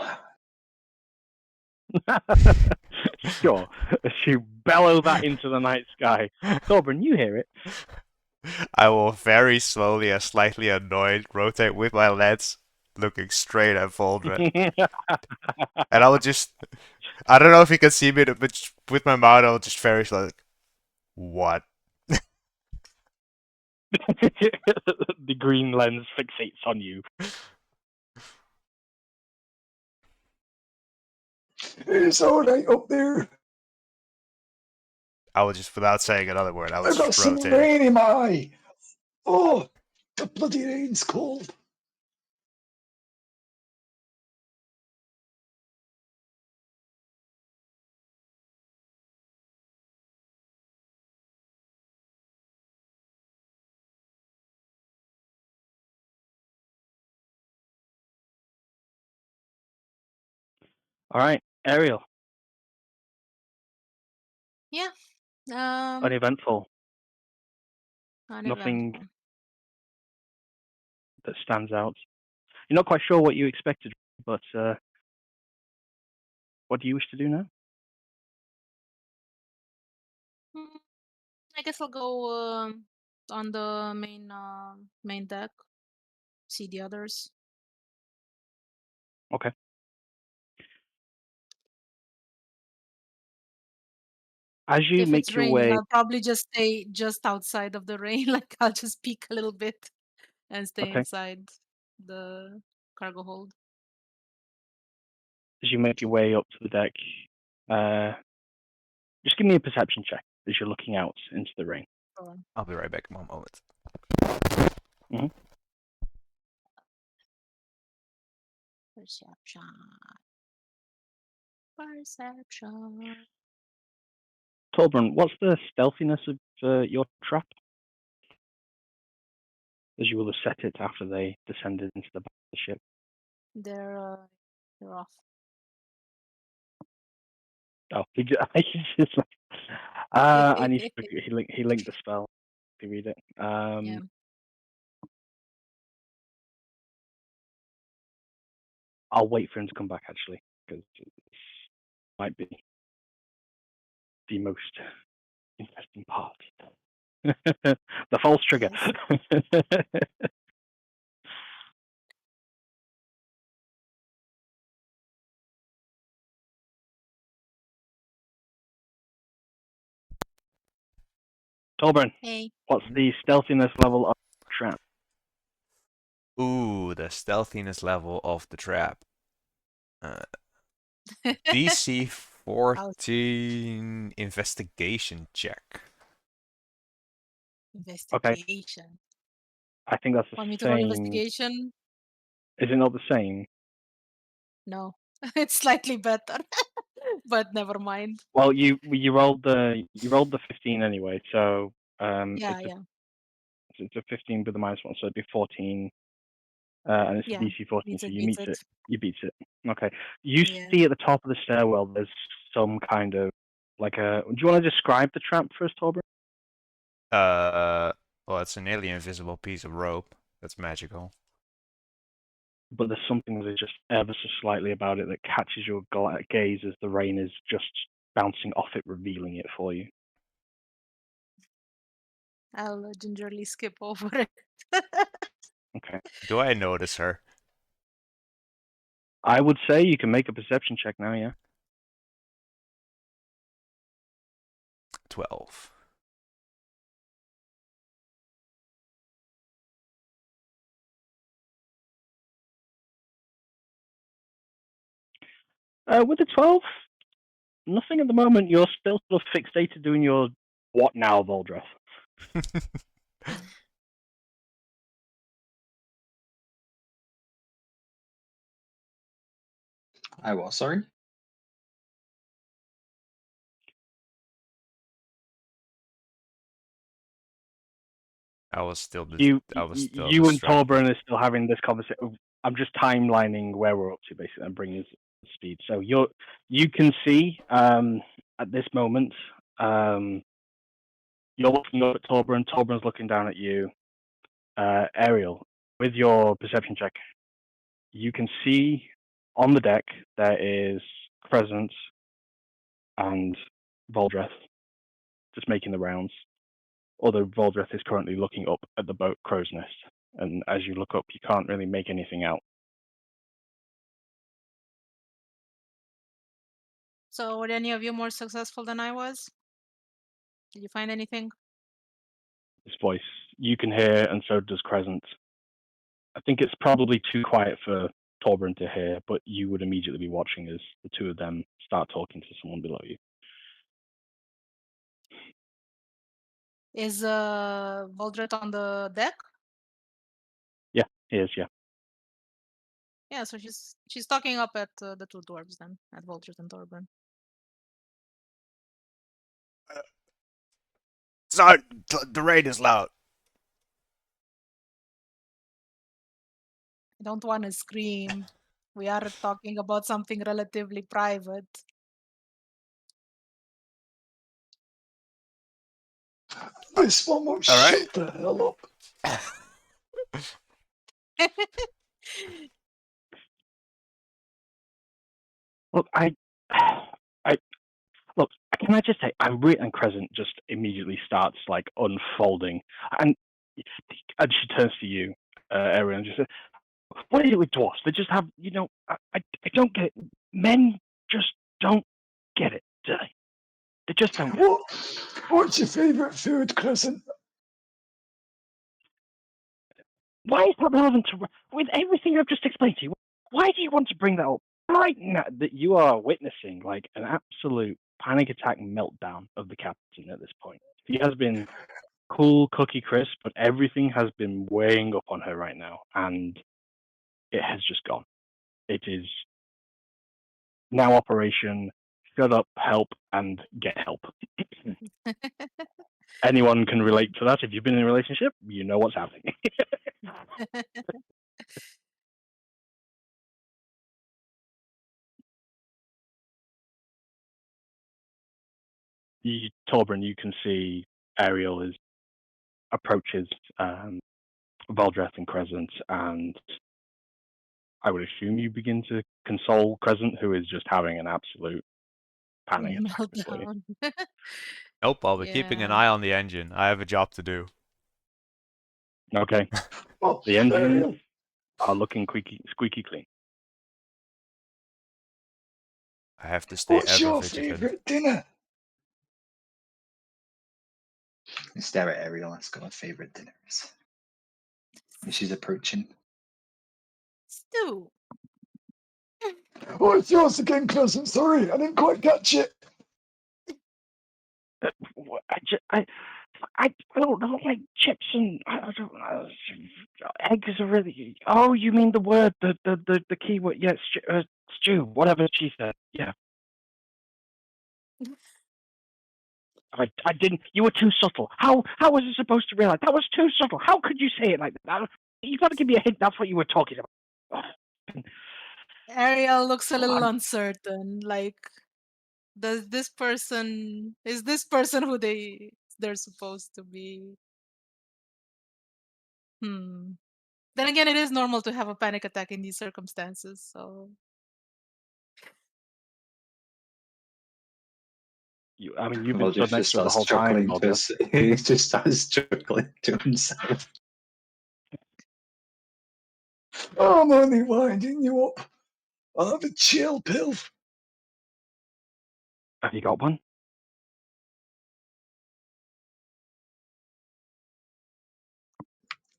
Sure. As you bellow that into the night sky. Torbran, you hear it. I will very slowly and slightly annoyed rotate with my lens, looking straight at Voldred. And I will just, I don't know if you can see me, but with my mouth, I'll just very slowly, what? The green lens fixates on you. It's all right up there. I will just, without saying another word, I will I've got just some rotate it. rain in my eye. Oh, the bloody rain's cold. All right, Ariel. Yeah. Uneventful. Nothing Uneventful. that stands out. You're not quite sure what you expected, but what do you wish to do now? I guess I'll go on the main deck. See the others. Okay. As you If make it's your raining, way, I'll probably just stay just outside of the rain. Like I'll just peek a little bit and stay okay. inside the cargo hold. As you make your way up to the deck, just give me a perception check as you're looking out into the rain. Sure. I'll be right back in one moment. Perception. Perception. Tolbran, what's the stealthiness of your trap? As you will have set it after they descended into the back of the ship. They're off. Oh, he's just like, I need to. He linked the spell. If you read it. Yeah. I'll wait for him to come back actually, because it might be the most interesting part. The false trigger. Yes. Tolbran, Hey. what's the stealthiness level of the trap? Ooh, the stealthiness level of the trap. DC 14 investigation check. Investigation. I think that's the Want me to roll same. investigation? Is it not the same? No. It's slightly better. But never mind. Well, you rolled the 15 anyway, so Yeah, it's a yeah. it's a 15 with a -1, so it'd be 14, and it's a Yeah. DC 14, Beats so it, you beats meet it. it. You beat it. Okay. You Yeah. see at the top of the stairwell, there's some kind of like a. Do you want to describe the trap first, Torben? Well, it's an alien invisible piece of rope that's magical. But there's something that is just ever so slightly about it that catches your gaze as the rain is just bouncing off it, revealing it for you. I'll gingerly skip over it. Okay. Do I notice her? I would say you can make a perception check now, yeah. 12. With the 12, nothing at the moment. You're still sort of fixated doing your what now, Voldreth. I was sorry. I was still You and distracted. Torbjorn are still having this conversation. I'm just timelining where we're up to, basically, and bringing us speed. So you can see at this moment, you're looking up at Torbjorn. Torbjorn's looking down at you. Ariel, with your perception check, you can see on the deck there is Crescent and Voldreth just making the rounds. Although Voldreth is currently looking up at the boat Crow's Nest, and as you look up, you can't really make anything out. So were any of you more successful than I was? Did you find anything? His voice you can hear, and so does Crescent. I think it's probably too quiet for Torbjorn to hear, but you would immediately be watching as the two of them start talking to someone below you. Is Voldret on the deck? Yeah, he is, yeah. Yeah, so she's talking up at the two dwarves then, at Voldret and Torbjorn. Sorry, the rain is loud. I don't want to scream. We are talking about something relatively private. This one won't All right. shut the hell up. Look, look. Can I just say, and Crescent just immediately starts like unfolding, and she turns to you, Ariel, and just says, "What is it with dwarfs? They just have, I don't get it. Men just don't get it, do they? They just don't get it." What's your favourite food, Crescent? Why is that relevant to with everything I've just explained to you? Why do you want to bring that up right now? That you are witnessing like an absolute panic attack meltdown of the captain at this point. He has been cool, cookie crisp, but everything has been weighing up on her right now, and it has just gone. It is now Operation Shut Up, Help, and Get Help. Anyone can relate to that. If you've been in a relationship, you know what's happening. Torbjorn, you can see Ariel approaches Valdreth and Crescent, and I would assume you begin to console Crescent, who is just having an absolute panic attack before you. Meltdown. Nope, I'll be keeping an Yeah. eye on the engine. I have a job to do. Okay. Well, The engines Ariel, are looking squeaky clean. I have to stay what's ever your vigilant. favourite dinner? I stare at Ariel, ask her favourite dinners. And she's approaching. Stew. What's yours again, Crescent? Sorry, I didn't quite catch it. I don't know, like chips and I don't know, eggs are really. Oh, you mean the word, the key word? Yeah, stew, whatever she said. Yeah. I didn't. You were too subtle. How was I supposed to realize that was too subtle? How could you say it like that? You got to give me a hint. That's what you were talking about. Ariel looks a So little uncertain. Like, is this person who they're supposed to be? Then again, it is normal to have a panic attack in these circumstances. So you've been Well, stood next just to her the starts whole time, chuckling to Valdreth. us. He just starts chuckling to himself. I'm only winding you up. I'll have a chill pill. Have you got one?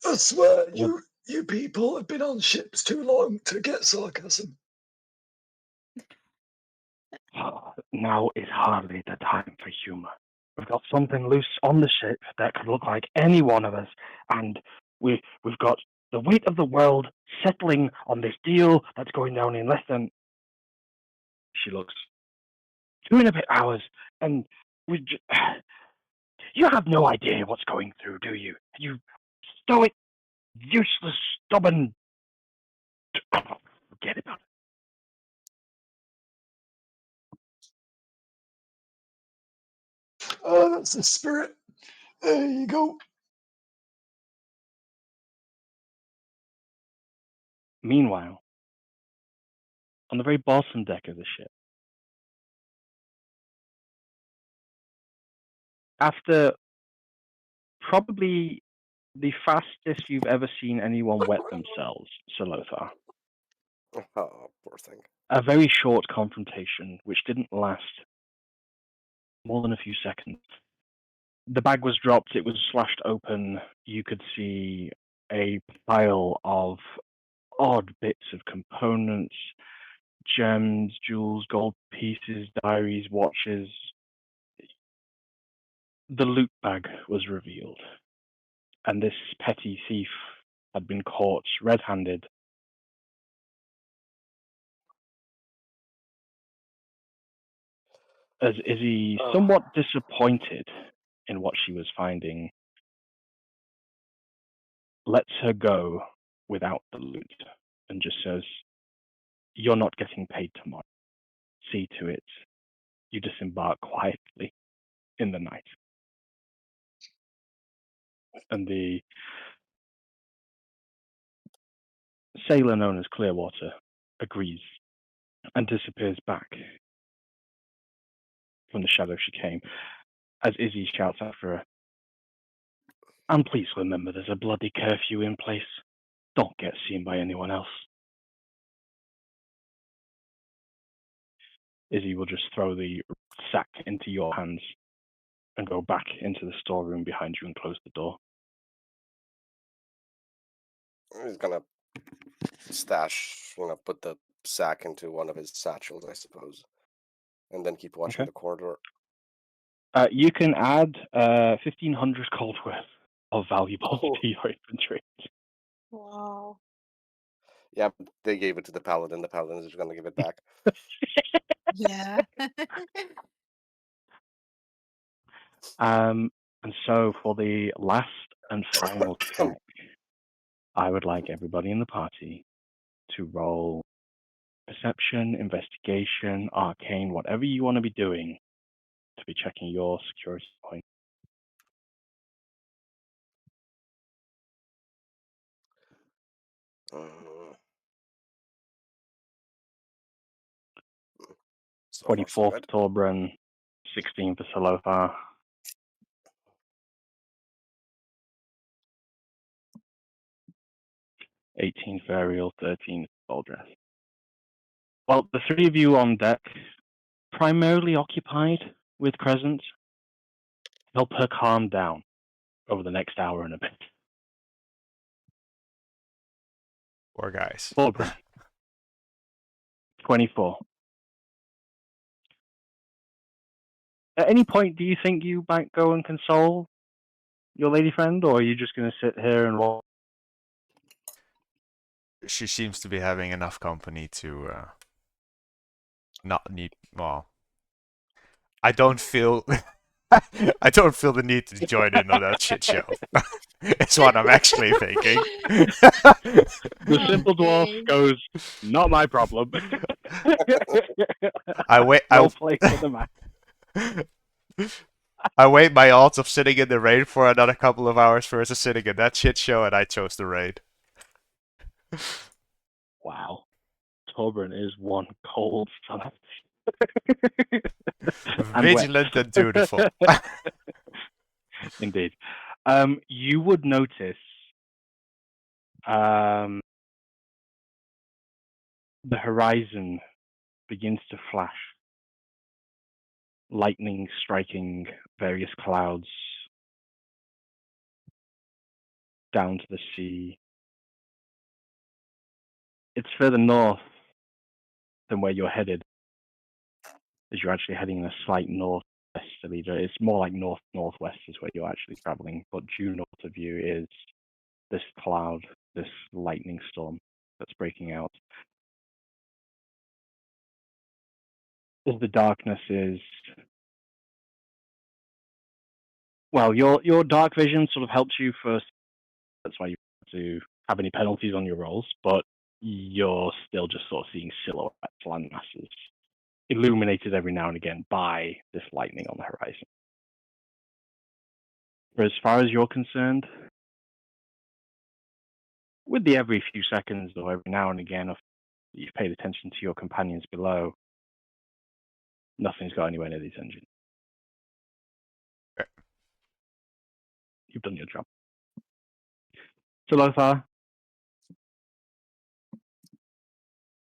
I swear, What? you people have been on ships too long to get sarcasm. Now is hardly the time for humor. We've got something loose on the ship that could look like any one of us, and we've got the weight of the world settling on this deal that's going down in less than, she looks, 2.5 hours, and you have no idea what's going through, do you? You stoic, useless, stubborn. Forget about it. Oh, that's the spirit. There you go. Meanwhile, on the very bottom deck of the ship, after probably the fastest you've ever seen anyone wet themselves, Sir Lothar, Oh, poor thing. a very short confrontation which didn't last more than a few seconds. The bag was dropped, it was slashed open. You could see a pile of odd bits of components, gems, jewels, gold pieces, diaries, watches. The loot bag was revealed, and this petty thief had been caught red-handed. As Izzy, somewhat disappointed in what she was finding, lets her go without the loot and just says, "You're not getting paid tomorrow. See to it you disembark quietly in the night." And the sailor known as Clearwater agrees and disappears back from the shadow she came, as Izzy shouts after her, "And please remember there's a bloody curfew in place. Don't get seen by anyone else." Izzy will just throw the sack into your hands and go back into the storeroom behind you and close the door. He's gonna stash, put the sack into one of his satchels, I suppose, and then keep watching the corridor. You can add 1,500 gold worth of valuables to your inventory. Wow. Yeah, they gave it to the paladin. The paladin is just gonna give it back. Yeah. And so for the last and final check, I would like everybody in the party to roll perception, investigation, arcane, whatever you want to be doing to be checking your security point. So 24 far, so for Torbran, 16 for Salothar. 18 for Ariel, 13 for Soldress. Well, the three of you on deck, primarily occupied with Crescent, help her calm down over the next hour and a bit. Poor guys. Torbran, 24. At any point, do you think you might go and console your lady friend, or are you just going to sit here and watch? She seems to be having enough company to not need. Well, I don't feel. I don't feel the need to join in on that shit show. It's what I'm actually thinking. The simple dwarf goes, "Not my problem." I wait. Role play for the match. I weighed my odds of sitting in the raid for another couple of hours versus sitting in that shit show, and I chose the raid. Wow, Torbran is one cold son. Vigilant and dutiful. Indeed. You would notice the horizon begins to flash, lightning striking various clouds down to the sea. It's further north than where you're headed, as you're actually heading in a slight northwesterly. It's more like north-northwest is where you're actually traveling, but due north of you is this cloud, this lightning storm that's breaking out. As the darkness is, well, your dark vision sort of helps you first. That's why you have to have any penalties on your rolls, but you're still just sort of seeing silhouettes, land masses, illuminated every now and again by this lightning on the horizon. For as far as you're concerned, with the every few seconds or every now and again of you've paid attention to your companions below, nothing's got anywhere near these engines. Okay. You've done your job. So Lothar,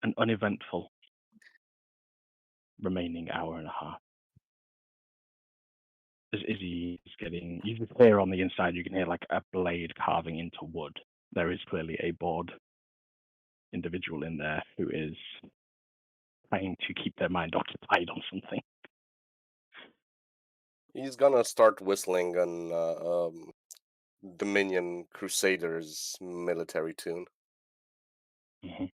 an uneventful remaining hour and a half. As Izzy is getting, you can hear on the inside, you can hear like a blade carving into wood. There is clearly a bored individual in there who is trying to keep their mind occupied on something. He's gonna start whistling an Dominion Crusaders military tune. Mm-hmm.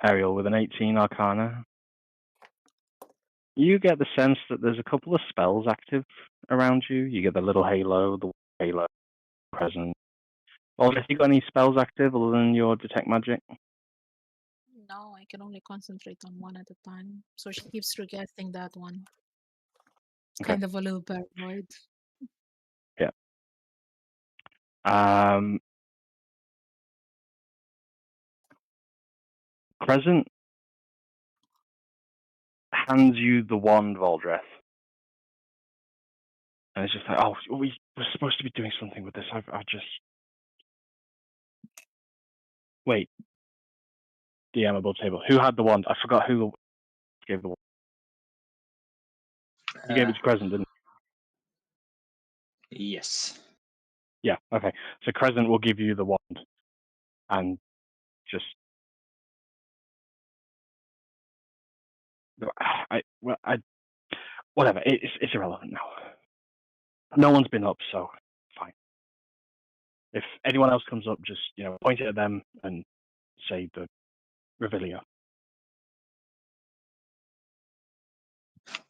Ariel, with an 18 Arcana, you get the sense that there's a couple of spells active around you. You get the little halo, the halo present. Well, have you got any spells active other than your detect magic? No, I can only concentrate on one at a time. So she keeps forgetting that one. It's Okay. kind of a little paranoid. Yeah. Crescent hands you the wand, Valdreth. And it's just like, oh, we were supposed to be doing something with this. I just... Wait. DM above table. Who had the wand? I forgot who gave the wand. You gave it to Crescent, didn't you? Yes. Yeah, okay. So Crescent will give you the wand. And just... whatever. It's irrelevant now. No one's been up, so fine. If anyone else comes up, just point it at them and say the Reveille.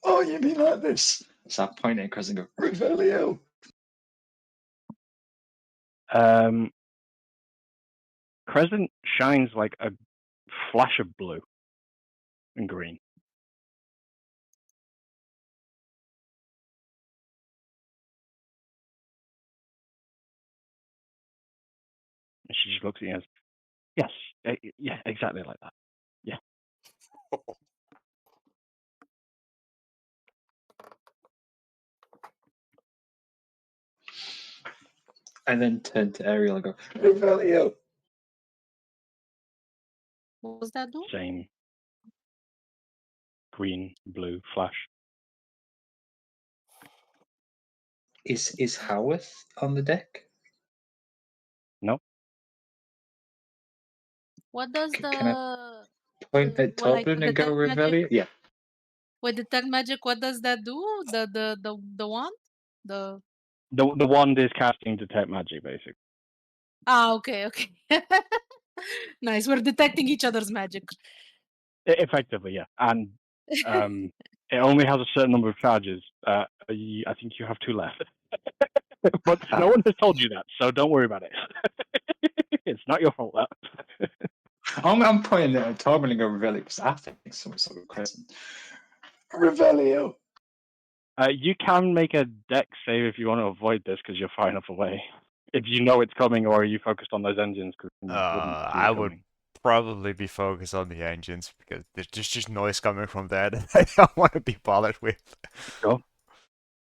Oh, you mean like this? So I point at Chris and go, Revelio. Crescent shines like a flash of blue and green. And she just looks at you and goes, yes, yeah, exactly like that. Yeah. I then turn to Ariel and go, Revelio. What was that do? Same green, blue flash. Is Howarth on the deck? No. What does Can I the point at well, like Toblin and go detect magic? Revelio? Yeah. With detect magic, what does that do? The wand? The The wand is casting detect magic, basically. okay. Nice. We're detecting each other's magic. Effectively, yeah. And it only has a certain number of charges. I think you have 2 left. But no one has told you that, so don't worry about it. It's not your fault, that. I'm pointing at Toblin and go Revelio because I think someone's sort of Crescent. Revelio. You can make a dex save if you want to avoid this because you're far enough away. If you know it's coming, or are you focused on those engines because you wouldn't see I it would coming? probably be focused on the engines because there's just noise coming from there that I don't want to be bothered with. Sure.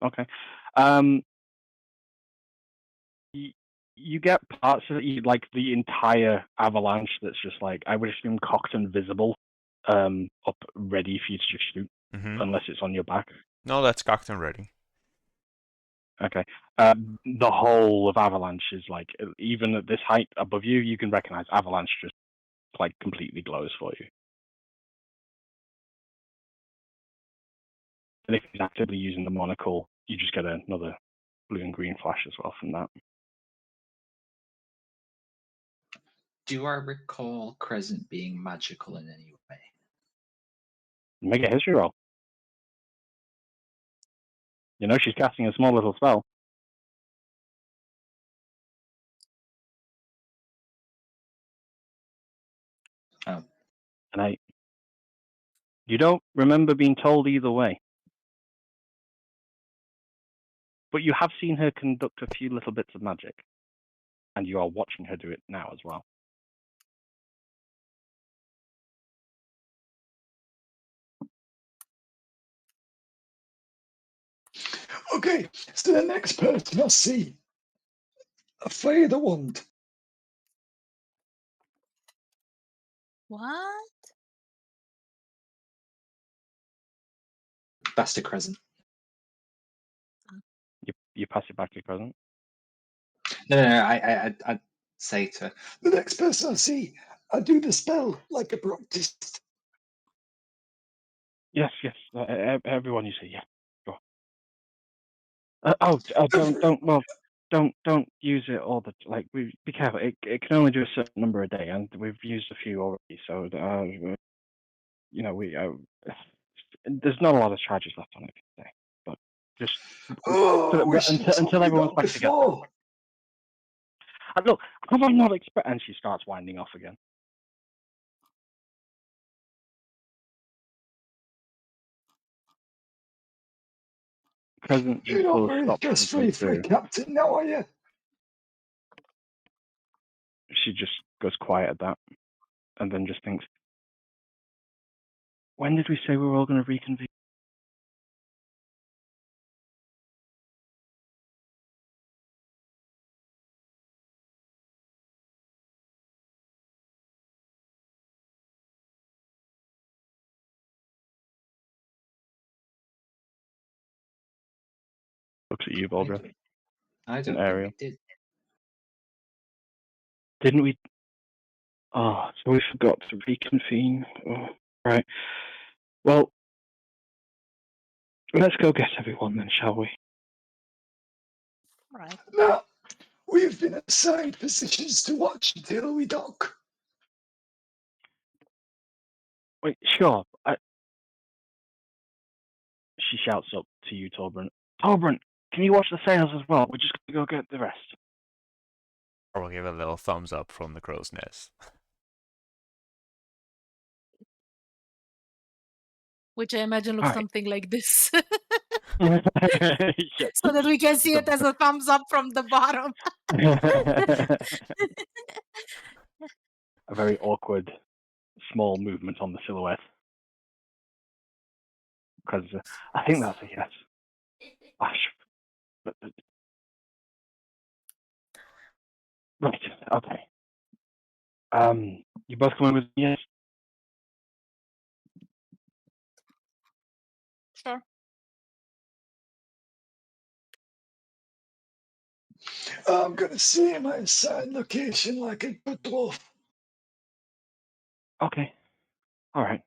Okay. You get parts of it, like the entire avalanche that's just like, I would assume cocked and visible, up ready for you to just shoot, unless it's on your back. No, that's cocked and ready. Okay. The whole of avalanche is like, even at this height above you, you can recognize avalanche just like completely glows for you. And if he's actively using the monocle, you just get another blue and green flash as well from that. Do I recall Crescent being magical in any way? Make a history roll. You know she's casting a small little spell. Oh. And you don't remember being told either way. But you have seen her conduct a few little bits of magic. And you are watching her do it now as well. Okay, so the next person I see, a feather wand. What? Bastard Crescent. You pass it back to Crescent. No, I'd say to The next person I see, I do the spell like a practiced. Yes. Everyone you say, yeah. Go on. Don't use it all the like. Be careful. It can only do a certain number a day, and we've used a few already. So there's not a lot of charges left on it today. But just Oh, I wish you told until me everyone's that back together. before. And look, have I not expect? And she starts winding off again. Crescent You're not will very stop stress-free midway for a through. captain now, are you? She just goes quiet at that, and then just thinks, when did we say we were all going to reconvene? Looks at you, Baldra. I don't Ariel. think we did. Didn't we? Oh, so we forgot to reconvene. Oh, right. Well, let's go get everyone then, shall we? Right. Now, we've been assigned positions to watch until we dock. Wait, sure. She shouts up to you, Torbrun. Torbrun, can you watch the sails as well? We're just going to go get the rest. Or we'll give a little thumbs up from the crow's nest. Which I imagine looks Alright. something like this. Yeah. So that we can see it as a thumbs up from the bottom. A very awkward, small movement on the silhouette. Because I think that's a yes. Right, okay. You both coming with me? Yes? Sure. I'm going to see my assigned location like a good dwarf. Okay. Alright.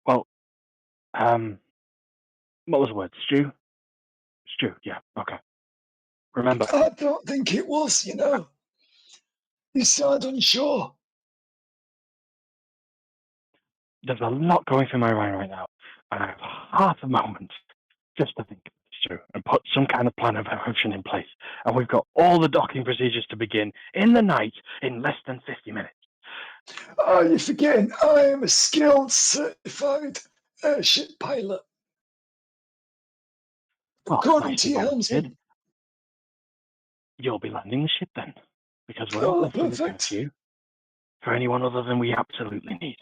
Well, what was the word? Stew? Stew, yeah, okay. Remember, I don't think it was, you know. You sound unsure. there's a lot going through my mind right now, and I have half a moment just to think this through and put some kind of plan of action in place. And we've got all the docking procedures to begin in the night in less than 50 minutes. Oh, you're forgetting I am a skilled, certified airship pilot. Well, According nice to you your volunteered. helmsman. You'll be landing the ship then, because we're not Oh, left with a perfect. curfew for anyone other than we absolutely need.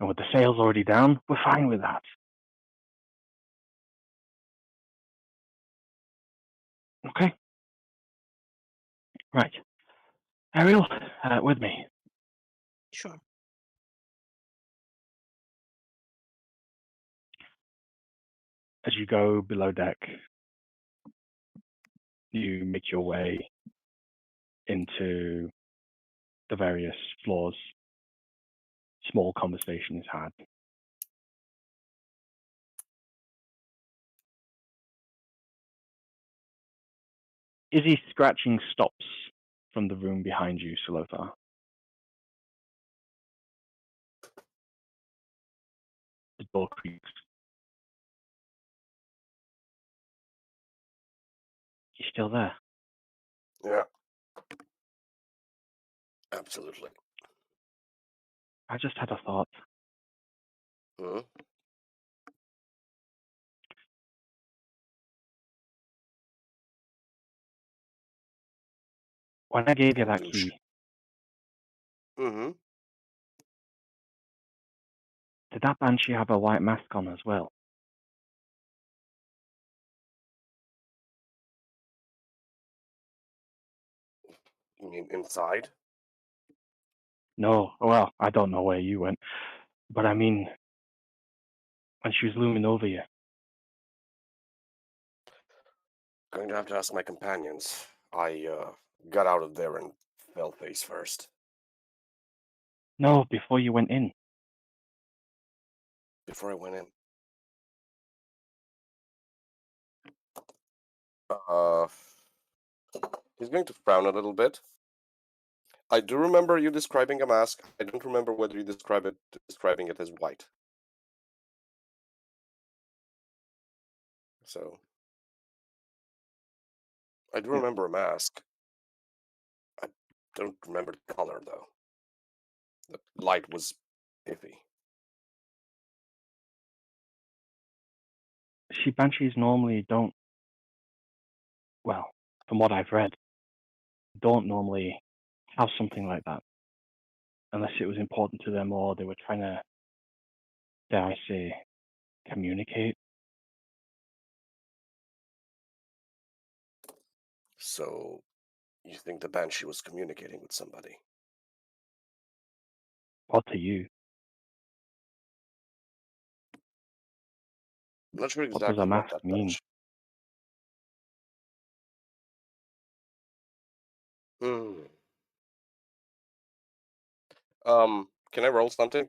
And with the sails already down, we're fine with that. Okay? Right. Ariel, with me. Sure. As you go below deck, you make your way into the various floors. Small conversation is had. Izzy scratching stops from the room behind you, Salothar. The door creaks. You still there? Yeah. Absolutely. I just had a thought. Hmm? When I gave you And that douche. key, Mm-hmm. did that banshee have a white mask on as well? You mean inside? No. Well, I don't know where you went. But I mean, when she was looming over you. Going to have to ask my companions. I got out of there and fell face first. No, before you went in. Before I went in. He's going to frown a little bit. I do remember you describing a mask. I don't remember whether you describing it as white. So I do Yeah. remember a mask. I don't remember the color though. The light was iffy. She banshees normally don't. Well, from what I've read, don't normally have something like that unless it was important to them or they were trying to, dare I say, communicate. So you think the Banshee was communicating with somebody? Or to you. I'm not sure What does a exactly what mask that mean? Banshee. Hmm. Can I roll something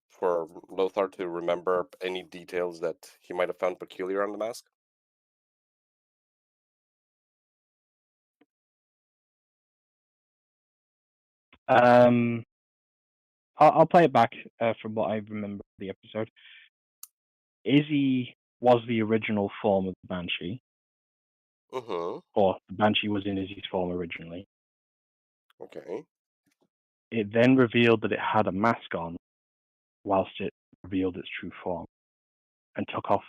for Lothar to remember any details that he might have found peculiar on the mask? I'll play it back from what I remember of the episode. Izzy was the original form of the Banshee, Mm-hmm. or the Banshee was in Izzy's form originally. Okay. It then revealed that it had a mask on, whilst it revealed its true form, and took off.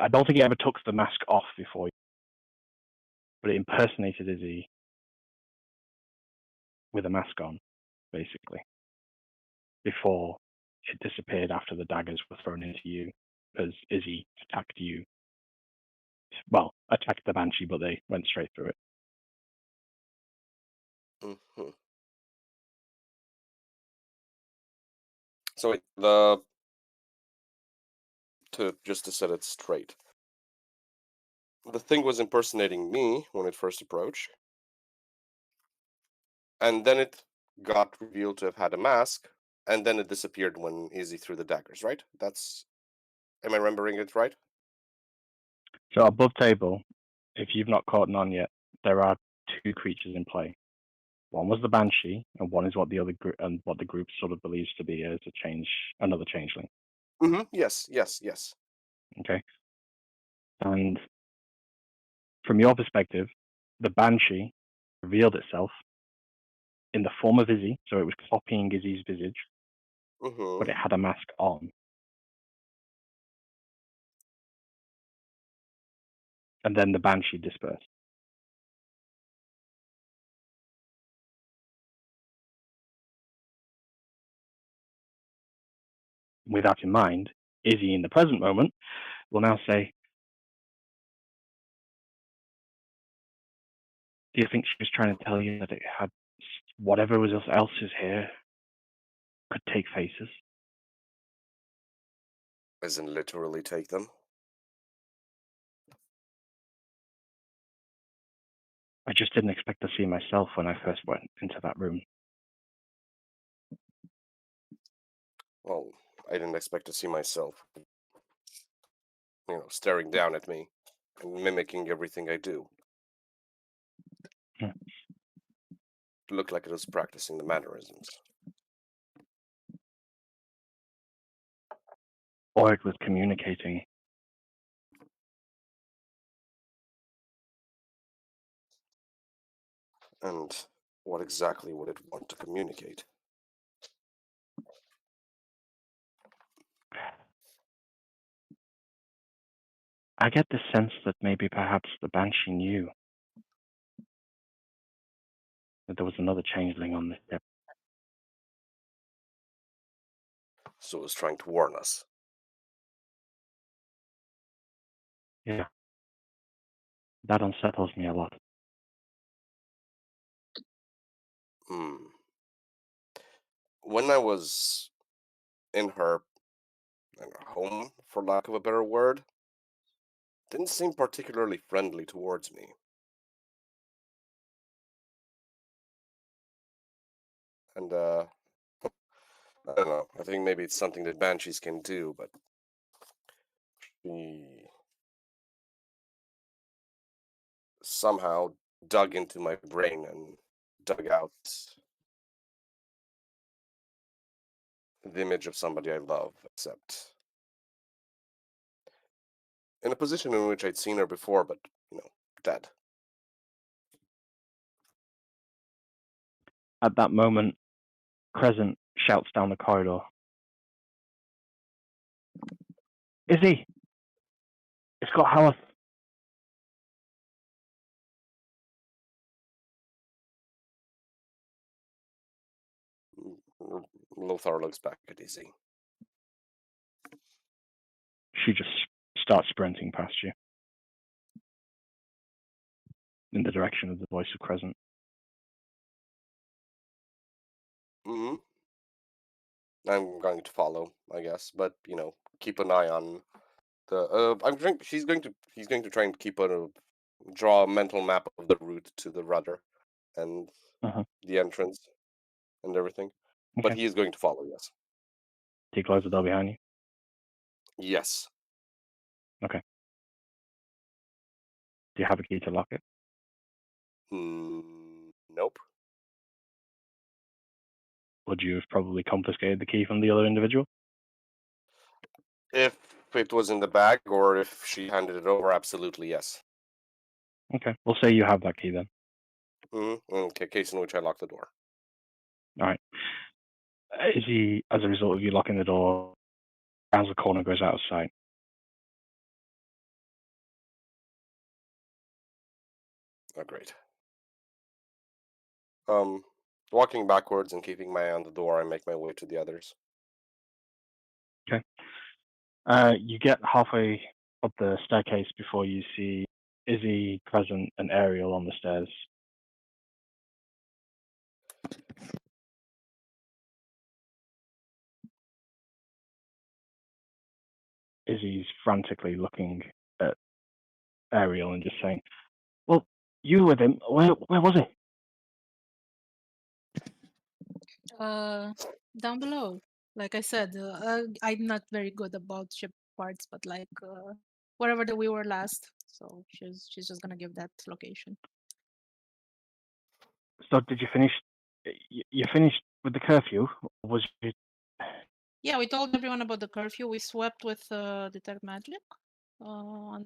I don't think it ever took the mask off before, but it impersonated Izzy with a mask on, basically, before it disappeared after the daggers were thrown into you, as Izzy attacked you. Well, attacked the Banshee, but they went straight through it. Mm-hmm. So wait, to set it straight, the thing was impersonating me when it first approached, and then it got revealed to have had a mask, and then it disappeared when Izzy threw the daggers. Right? Am I remembering it right? So above table, if you've not caught on yet, there are two creatures in play. One was the Banshee, and one is what the other and what the group sort of believes to be as another changeling. Mm-hmm. Yes. Yes. Yes. Okay, and from your perspective, the Banshee revealed itself in the form of Izzy, so it was copying Izzy's visage, but Mm-hmm. it had a mask on. And then the Banshee dispersed. With that in mind, Izzy in the present moment will now say, Do you think she was trying to tell you that it had whatever else is here could take faces? As in literally take them? I just didn't expect to see myself when I first went into that room. Well, I didn't expect to see myself, staring down at me and mimicking everything I do. Hmm. It looked like it was practicing the mannerisms. Or it was communicating. And what exactly would it want to communicate? I get the sense that maybe perhaps the Banshee knew that there was another changeling on this ship. So it was trying to warn us. Yeah. That unsettles me a lot. Hmm. When I was in her home, for lack of a better word, didn't seem particularly friendly towards me. And, I don't know, I think maybe it's something that banshees can do, but she somehow dug into my brain and dug out the image of somebody I love, except in a position in which I'd seen her before, but, dead. At that moment, Crescent shouts down the corridor. Izzy! It's got Howard. Lothar looks back at Izzy. She just starts sprinting past you in the direction of the voice of Crescent. Hmm. I'm going to follow, I guess, but keep an eye on the. He's going to try and draw a mental map of the route to the rudder, and the entrance, and everything. But Okay. he is going to follow. Yes. Do you close the door behind you? Yes. Okay. Do you have a key to lock it? Nope. Would you have probably confiscated the key from the other individual? If it was in the bag, or if she handed it over, absolutely yes. Okay. We'll say you have that key then. Okay. Case in which I lock the door. All right. Izzy, as a result of you locking the door, rounds the corner, goes out of sight. Oh, great. Walking backwards and keeping my eye on the door, I make my way to the others. Okay. You get halfway up the staircase before you see Izzy, Crescent, and Ariel on the stairs. Izzy's frantically looking at Ariel and just saying, "Well, you were with him. Where was he?" Down below. Like I said, I'm not very good about ship parts, but like wherever that we were last. So she's just gonna give that location. So did you finish? You finished with the curfew? Or was it? Yeah, we told everyone about the curfew. We swept with detect magic, and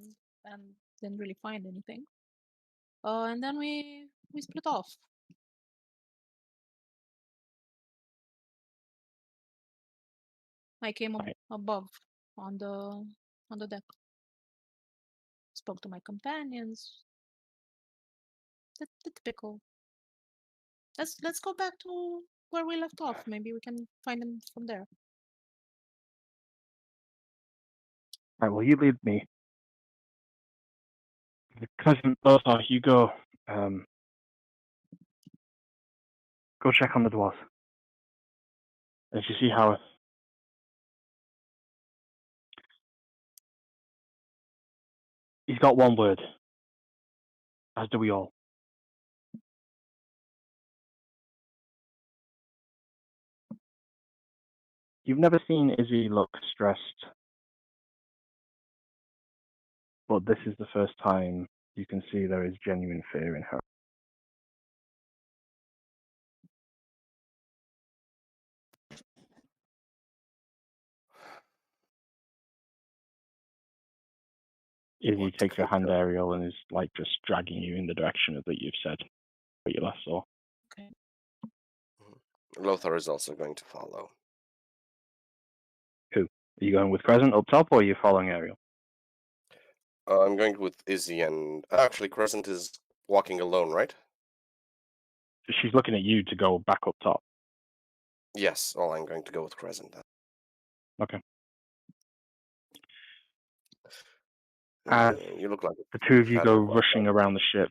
didn't really find anything. And then we split off. I came Right. above on the deck. Spoke to my companions. The typical. Let's go back to where we left off. Maybe we can find them from there. Right. Well, you lead me. The Crescent, Lothar, you go Go check on the dwarves. And you see how he's got one word, as do we all. You've never seen Izzy look stressed, but this is the first time you can see there is genuine fear in her. Izzy What takes your can hand, I do? Ariel, and is like just dragging you in the direction that you've said what you last saw. Okay. Lothar is also going to follow. Who? Are you going with Crescent up top, or are you following Ariel? I'm going with Izzy, and actually, Crescent is walking alone, right? She's looking at you to go back up top. Yes. Well, I'm going to go with Crescent then. Okay. As You look like the two of you had go a rough rushing night. around the ship,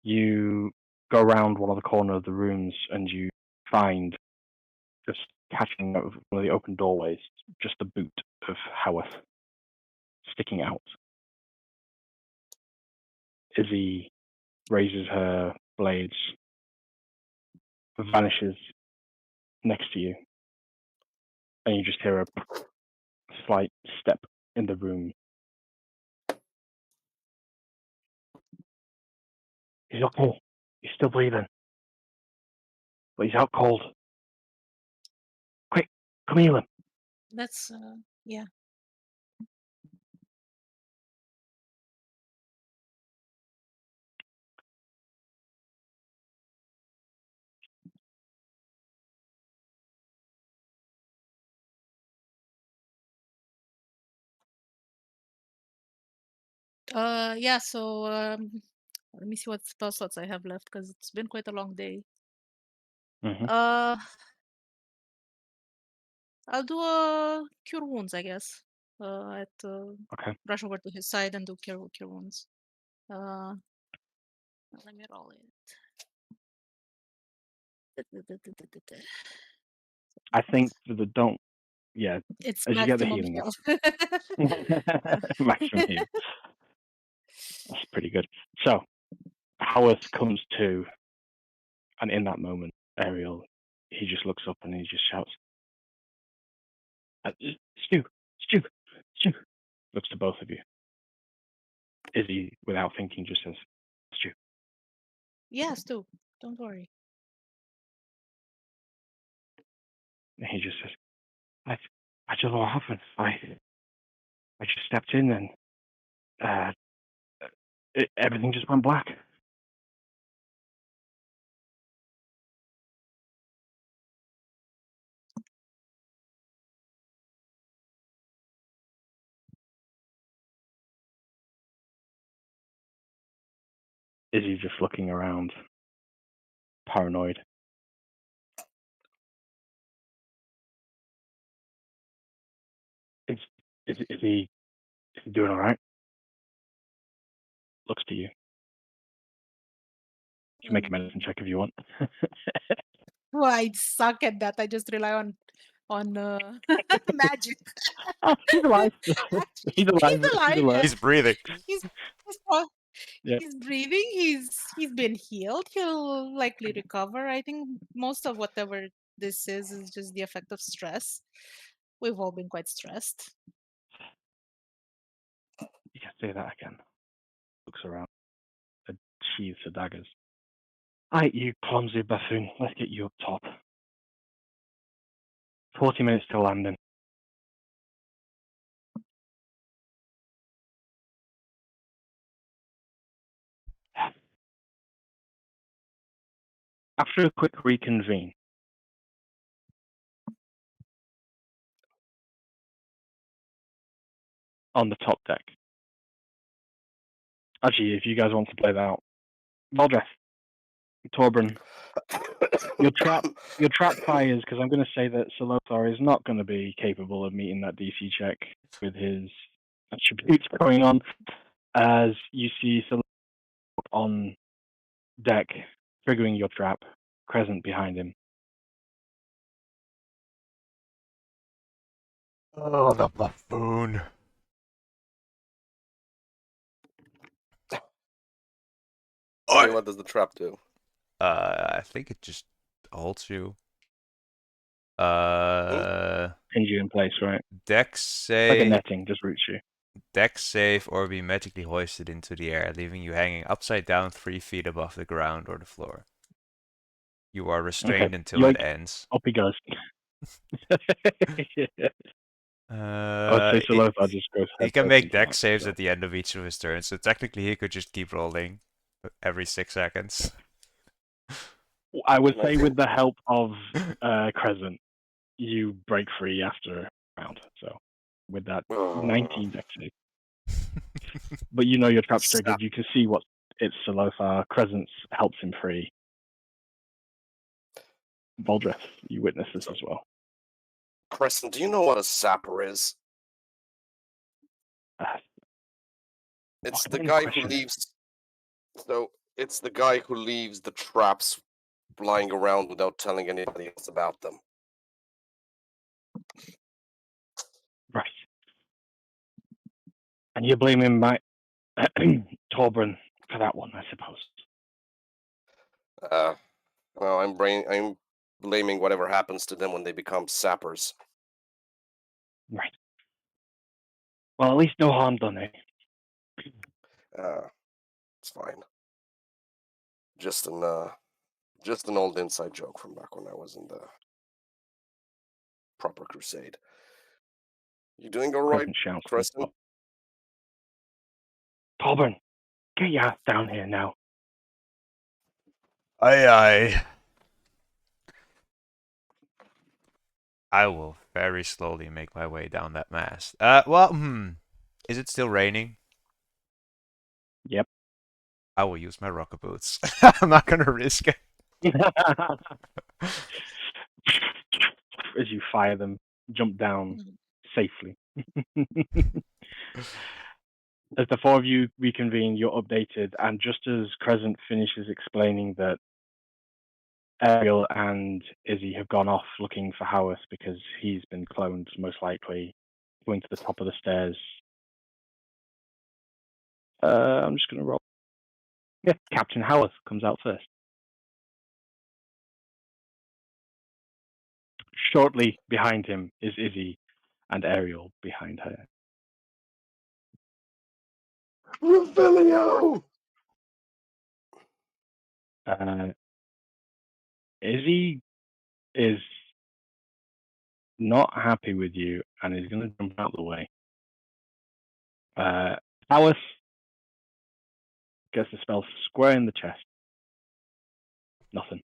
you go around one of the corner of the rooms and you find, just catching out of one of the open doorways, just the boot of Howarth sticking out. Izzy raises her blades, vanishes next to you, and you just hear a slight step in the room. He's okay. He's still breathing, but he's out cold. Quick, come heal him. That's yeah. Yeah, so let me see what spell slots I have left because it's been quite a long day. Mm-hmm. I'll do a cure wounds, I guess. Okay. Rush over to his side and do cure wounds. Let me roll it. I think the don't. Yeah, It's as you get the maximum healing up. heal. Maximum heal. That's pretty good. So, Howarth comes to, and in that moment, Ariel, he just looks up and he just shouts, Stu, Stu, Stu. Looks to both of you. Izzy, without thinking, just says, Stu. Yes, too. Don't worry. And he just says, I don't know what happened. I just stepped in and everything just went black. Izzy just looking around, paranoid. Is he doing all right? Looks to you. You can make a medicine check if you want. Well, I suck at that. I just rely on magic. He's alive. He's alive. He's alive. Yeah. He's breathing. He's pro- Yeah. he's breathing. He's been healed. He'll likely recover. I think most of whatever this is just the effect of stress. We've all been quite stressed. You can say that again. Looks around. Sheathes the daggers. Aight, you clumsy buffoon. Let's get you up top. 40 minutes to landing. After a quick reconvene, on the top deck. Actually, if you guys want to play that out, Valdreth, Torbrun, your trap fires, because I'm going to say that Solothar is not going to be capable of meeting that DC check with his attributes going on, as you see Solothar on deck triggering your trap. Crescent behind him. Oh, the buffoon. Wait, what does the trap do? I think it just holds you. Pins you in place, right? Dex Like a save, netting, just roots you. Dex save, or be magically hoisted into the air, leaving you hanging upside down 3 feet above the ground or the floor. You are restrained until it Yoink. ends. Up he goes. I would say He, Salothar just goes he head can first make into dex that, saves so. at the end of each of his turns, so technically he could just keep rolling every 6 seconds. I would Nice. say with the help of Crescent, you break free after a round. So with that 19 dex save. But you know your trap's triggered. You can see what it's Salothar. Crescent helps him free. Valdreth, you witness this as well. Crescent, do you know what a sapper is? It's What the kind of guy who question? leaves. So it's the guy who leaves the traps lying around without telling anybody else about them. Right. And you're blaming my Torbran for that one, I suppose. Well, I'm blaming whatever happens to them when they become sappers. Right. Well, at least no harm done, eh? It's fine. Just an old inside joke from back when I was in the proper crusade. You doing all right, Crescent shouts. Crescent? Torbran, get your ass down here now. Aye, aye. I will very slowly make my way down that mast. Is it still raining? Yep. I will use my rocket boots. I'm not gonna risk it. As you fire them, jump down safely. As the four of you reconvene, you're updated, and just as Crescent finishes explaining that Ariel and Izzy have gone off looking for Howarth because he's been cloned, most likely, going to the top of the stairs. I'm just going to roll. Yeah, Captain Howarth comes out first. Shortly behind him is Izzy and Ariel behind her. Revelio! Izzy is not happy with you and is going to jump out of the way. Howarth gets the spell square in the chest. Nothing.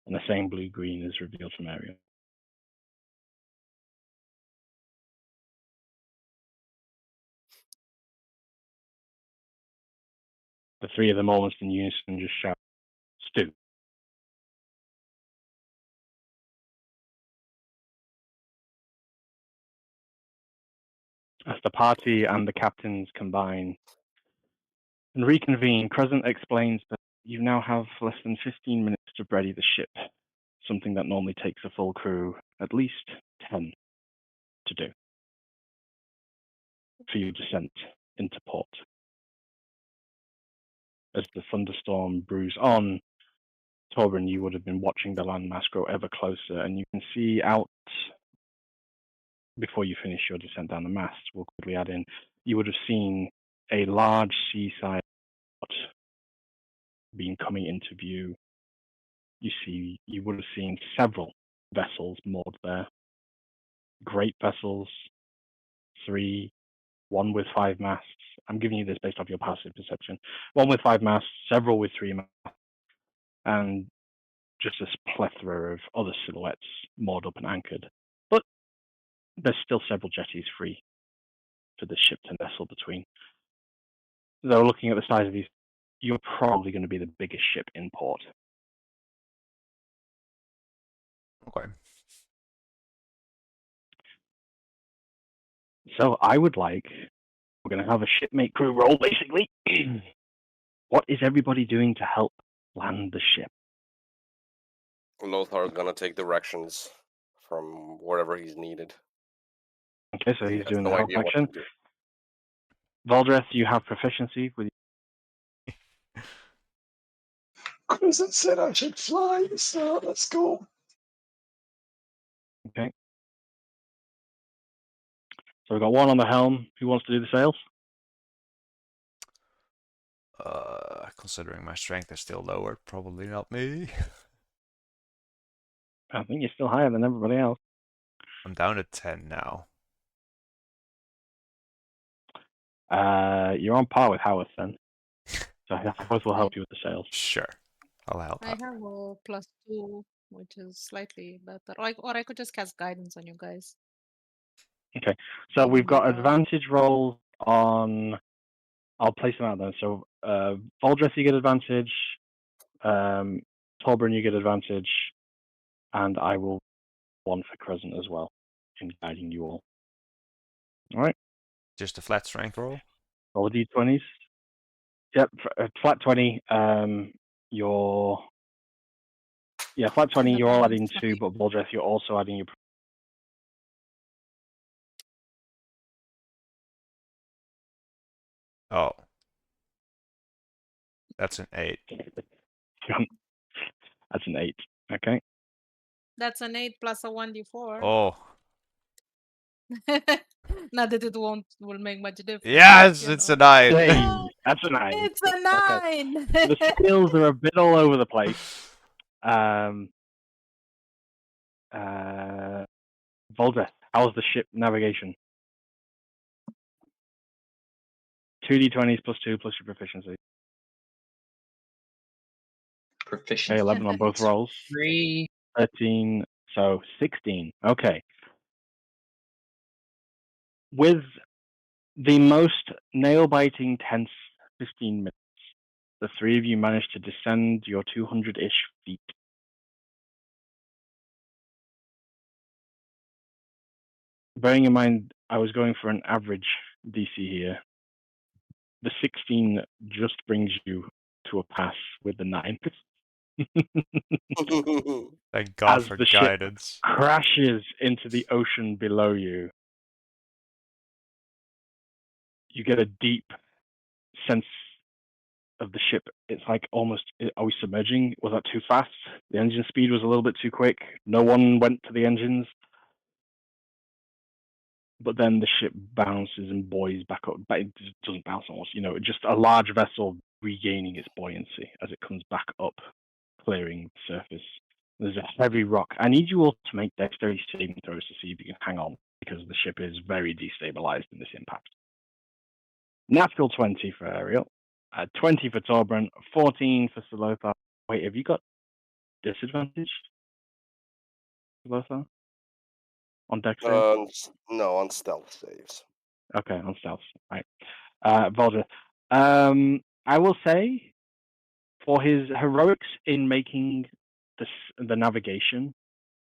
And the same blue-green is revealed from Ariel. The three of them almost in unison just shout, "Stu." As the party and the captains combine and reconvene, Crescent explains that you now have less than 15 minutes to ready the ship, something that normally takes a full crew at least 10 to do, for your descent into port. As the thunderstorm brews on, Torbran, you would have been watching the landmass grow ever closer, and you can see out, before you finish your descent down the mast, we'll quickly add in, you would have seen a large seaside being coming into view. You would have seen several vessels moored there. Great vessels, 3, 1 with 5 masts. I'm giving you this based off your passive perception. 1 with 5 masts, several with 3 masts, and just this plethora of other silhouettes moored up and anchored. But there's still several jetties free for the ship to nestle between. Though looking at the size of these, you're probably going to be the biggest ship in port. Okay. So I would like, we're going to have a shipmate crew roll basically. What is everybody doing to help land the ship. Lothar's gonna take directions from wherever he's needed. Okay, so He he's has doing the no help idea what action. to do. Valdreth, you have proficiency with. Crescent said I should fly, so let's go. Okay. So we've got one on the helm. Who wants to do the sails? Considering my strength is still lower, probably not me. I think you're still higher than everybody else. I'm down to 10 now. You're on par with Howarth then. So Howarth will help you with the sails. Sure, I'll help I out. have a +2, which is slightly better. Or I could just cast guidance on you guys. Okay. So Even we've got better. advantage rolls on. I'll place them out then. So Valdreth, you get advantage. Torbran, you get advantage. And I will one for Crescent as well in guiding you all. All right. Just a flat strength roll? Roll the d20s. Yep, flat 20. You're flat 20. You're all adding 2, but Valdreth, you're also adding your. Oh. That's an 8. That's an 8. Okay. That's an 8 plus a 1d4. Oh. Not that it will make much difference. Yes, but, it's a 9. Hey, that's a 9. It's a 9. The skills are a bit all over the place. Valdreth, how's the ship navigation? 2d20s plus 2 plus your proficiency. Proficient. Okay, 11 on both rolls. 3. 13, so 16. Okay. With the most nail-biting, tense 15 minutes, the three of you managed to descend your 200-ish feet. Bearing in mind, I was going for an average DC here. The 16 just brings you to a pass with the 9. Thank God As for the ship guidance. crashes into the ocean below you, you get a deep sense of the ship. It's like almost, are we submerging? Was that too fast? The engine speed was a little bit too quick. No one went to the engines. But then the ship bounces and buoys back up. But it doesn't bounce almost, just a large vessel regaining its buoyancy as it comes back up, clearing the surface. There's a heavy rock. I need you all to make dexterity saving throws to see if you can hang on, because the ship is very destabilized in this impact. Natural 20 for Ariel, 20 for Torbran, 14 for Salothar. Wait, have you got disadvantage, Salothar? On dex save? No, on stealth saves. Okay, on stealth. Right. Valdreth. I will say, for his heroics in making the navigation,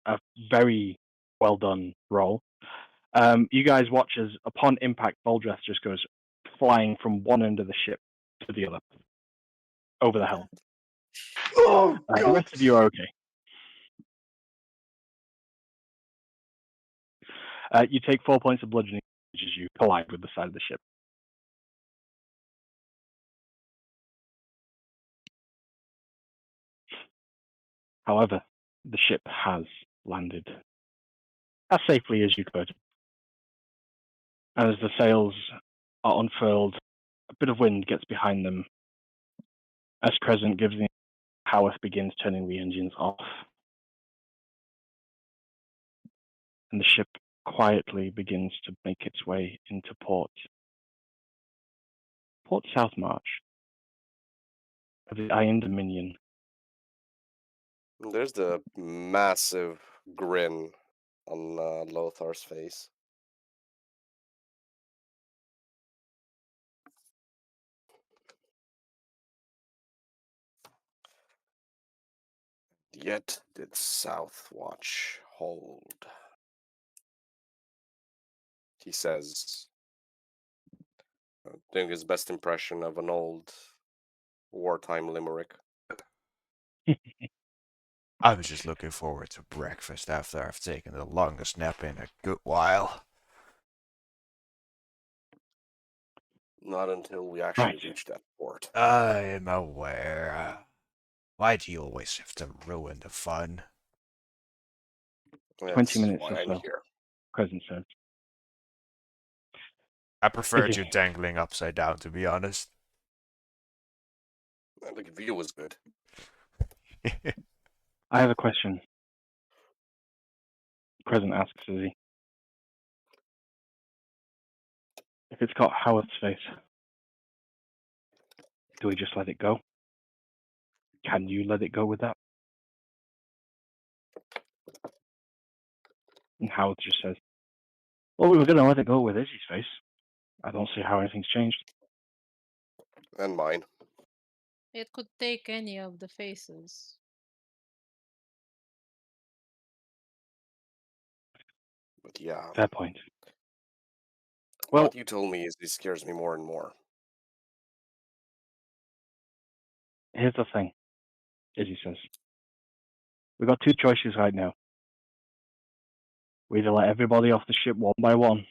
a very well done roll. You guys watch as, upon impact, Valdreth just goes flying from one end of the ship to the other, over the helm. Oh, The God. rest of you are okay. You take 4 points of bludgeoning as you collide with the side of the ship. However, the ship has landed as safely as you could. And as the sails are unfurled, a bit of wind gets behind them as Crescent gives the Howarth begins turning the engines off. And the ship quietly begins to make its way into port. Port Southmarch of the Iron Dominion. There's the massive grin on Lothar's face. Yet did Southwatch hold, he says, doing his best impression of an old wartime limerick. I was just looking forward to breakfast after I've taken the longest nap in a good while. Not until we actually Right. reach that port. I am aware. Why do you always have to ruin the fun? 20 That's minutes why or I'm so, here. Crescent says. I preferred Izzy. you dangling upside down, to be honest. And the view was good. I have a question. Crescent asks Izzy. If it's got Howard's face, do we just let it go? Can you let it go with that? And Howard just says, well, we were going to let it go with Izzy's face. I don't see how anything's changed. And mine. It could take any of the faces. But yeah, Fair point. Well, what you told me is it scares me more and more. here's the thing, Izzy says. We've got two choices right now. We either let everybody off the ship one by one,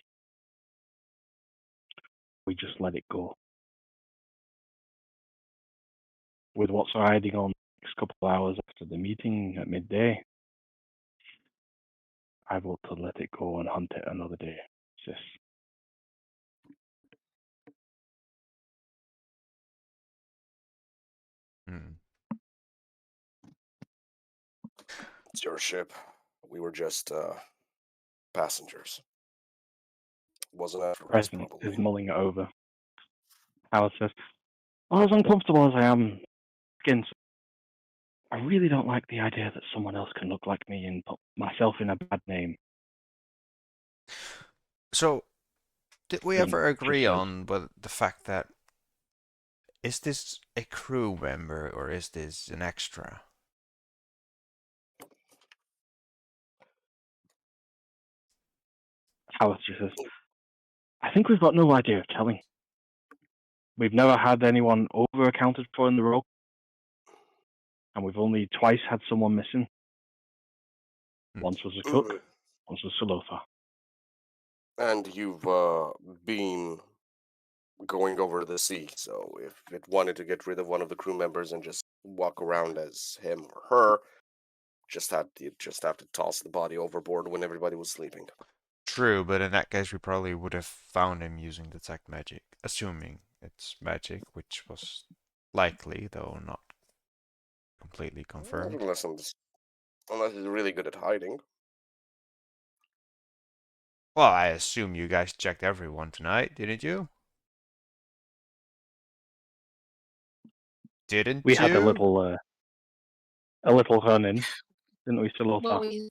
we just let it go. With what's riding on the next couple of hours after the meeting at midday, I vote to let it go and hunt it another day, sis. Hmm. It's your ship. We were just passengers. Wasn't after us, President probably. is mulling it over. Howard says, well, as uncomfortable as I am, skins, I really don't like the idea that someone else can look like me and put myself in a bad name. So, did we Then ever just agree says, on the fact that is this a crew member or is this an extra? Howard just says, I think we've got no idea of telling. We've never had anyone over accounted for in the role, and we've only twice had someone missing. Once was a cook, once was Salotha. And you've been going over the sea, so if it wanted to get rid of one of the crew members and just walk around as him or her, you just have to toss the body overboard when everybody was sleeping. True, but in that case we probably would have found him using detect magic, assuming it's magic, which was likely, though not completely confirmed. Unless he's really good at hiding. Well, I assume you guys checked everyone tonight, didn't you? Didn't We had a you? little run-in, didn't we, Well, Salotha?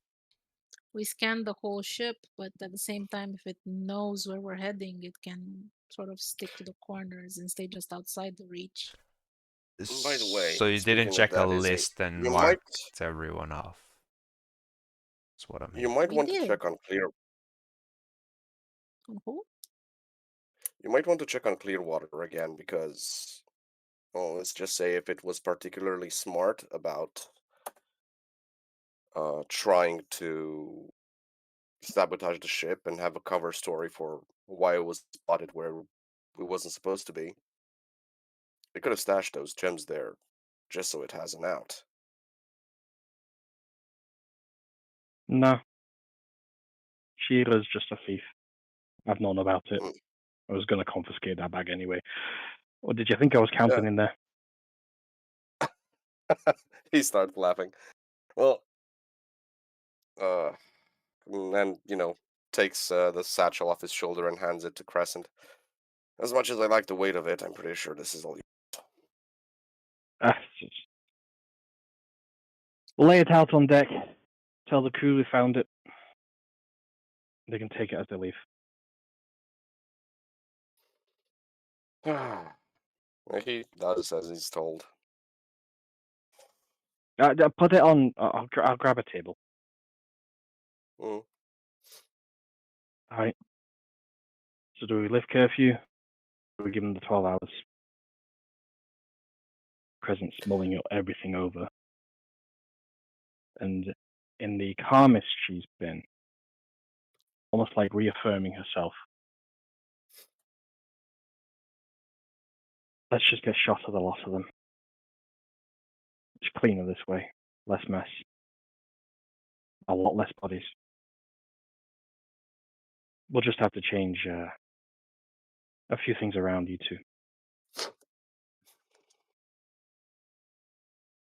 we scan the whole ship, but at the same time, if it knows where we're heading, it can sort of stick to the corners and stay just outside the reach. By the way, So you didn't speaking of check a that, Izzy, list and you might marked everyone off. That's what I'm you hearing. might We want to did. check on clear. On who? You might want to check on Clearwater again because, well, let's just say if it was particularly smart about trying to sabotage the ship and have a cover story for why it was spotted where it wasn't supposed to be. It could have stashed those gems there just so it has an out. No. Shira's just a thief. I've known about it. Mm. I was going to confiscate that bag anyway. Or did you think I was counting in there? He started laughing. Well, and takes the satchel off his shoulder and hands it to Crescent. As much as I like the weight of it, I'm pretty sure this is all you. Just lay it out on deck. Tell the crew we found it. They can take it as they leave. He does as he's told. Put it on. I'll grab a table. Mm. All right. So do we lift curfew? Do we give them the 12 hours? Crescent's mulling everything over. and in the calmest she's been, almost like reaffirming herself. Let's just get shot of the lot of them. It's cleaner this way, less mess, a lot less bodies. We'll just have to change a few things around you two.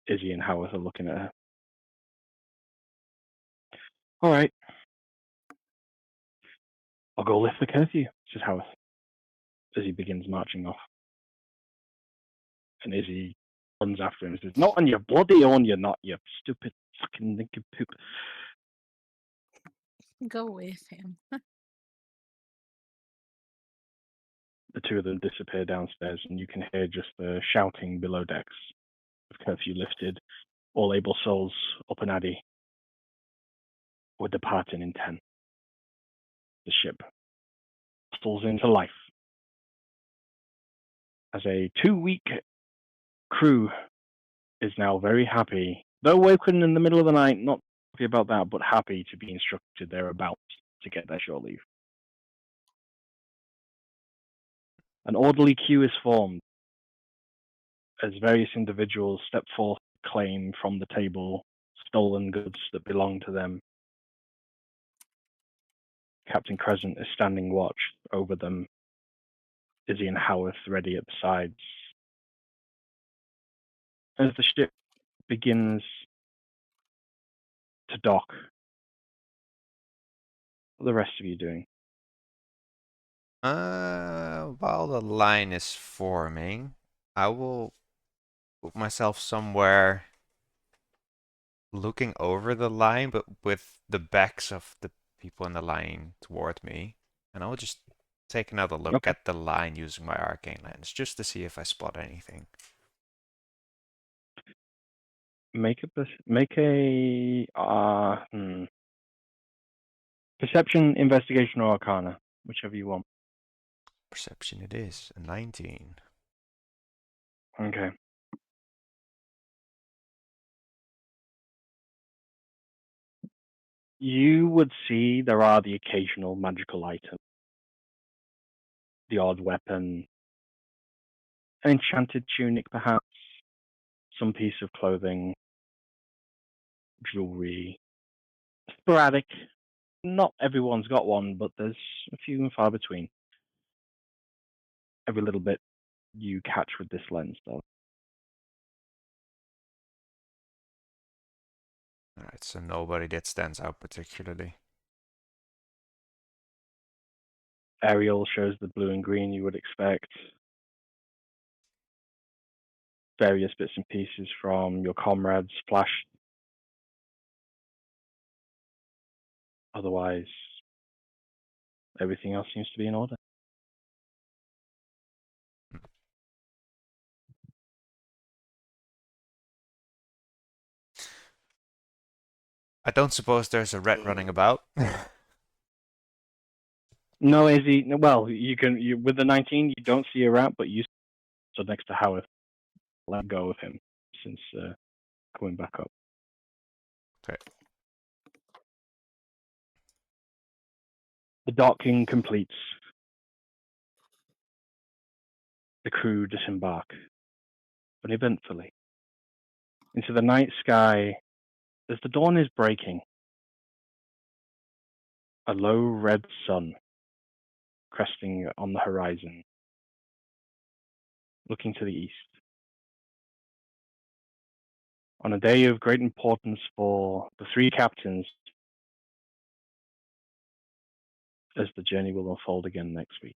Izzy and Howard are looking at her. All right. I'll go lift the curfew, says Howard, as he begins marching off. And Izzy runs after him and says, "Not on your bloody own, you're not, you stupid fucking nincompoop." Go with him. The two of them disappear downstairs, and you can hear just the shouting below decks of curfew lifted. All able souls up and addy. We're departing in 10. The ship falls into life. As a 2-week crew is now very happy, though waking in the middle of the night, not happy about that, but happy to be instructed they're about to get their shore leave. An orderly queue is formed as various individuals step forth, claim from the table stolen goods that belong to them. Captain Crescent is standing watch over them. Izzy and Howarth ready at the sides. As the ship begins to dock, what are the rest of you doing? While the line is forming, I will put myself somewhere looking over the line, but with the backs of the people in the line toward me. And I'll just take another look Okay. at the line using my arcane lens, just to see if I spot anything. Make a perception, investigation, or arcana, whichever you want. Perception it is, a 19. Okay. You would see there are the occasional magical item, the odd weapon, an enchanted tunic perhaps, some piece of clothing, jewelry, sporadic. Not everyone's got one, but there's a few and far between. Every little bit you catch with this lens, though. Alright, so nobody that stands out particularly. Ariel shows the blue and green you would expect. Various bits and pieces from your comrades flashed. Otherwise, everything else seems to be in order. I don't suppose there's a rat running about. No, Izzy. Well, you with the 19, you don't see a rat, but you stood next to Howard. Let go of him since coming back up. Okay. The docking completes. The crew disembark, uneventfully, into the night sky as the dawn is breaking. A low red sun cresting on the horizon, looking to the east. On a day of great importance for the three captains, as the journey will unfold again next week.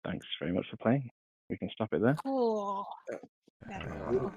Thanks very much for playing. We can stop it there. Cool. Uh,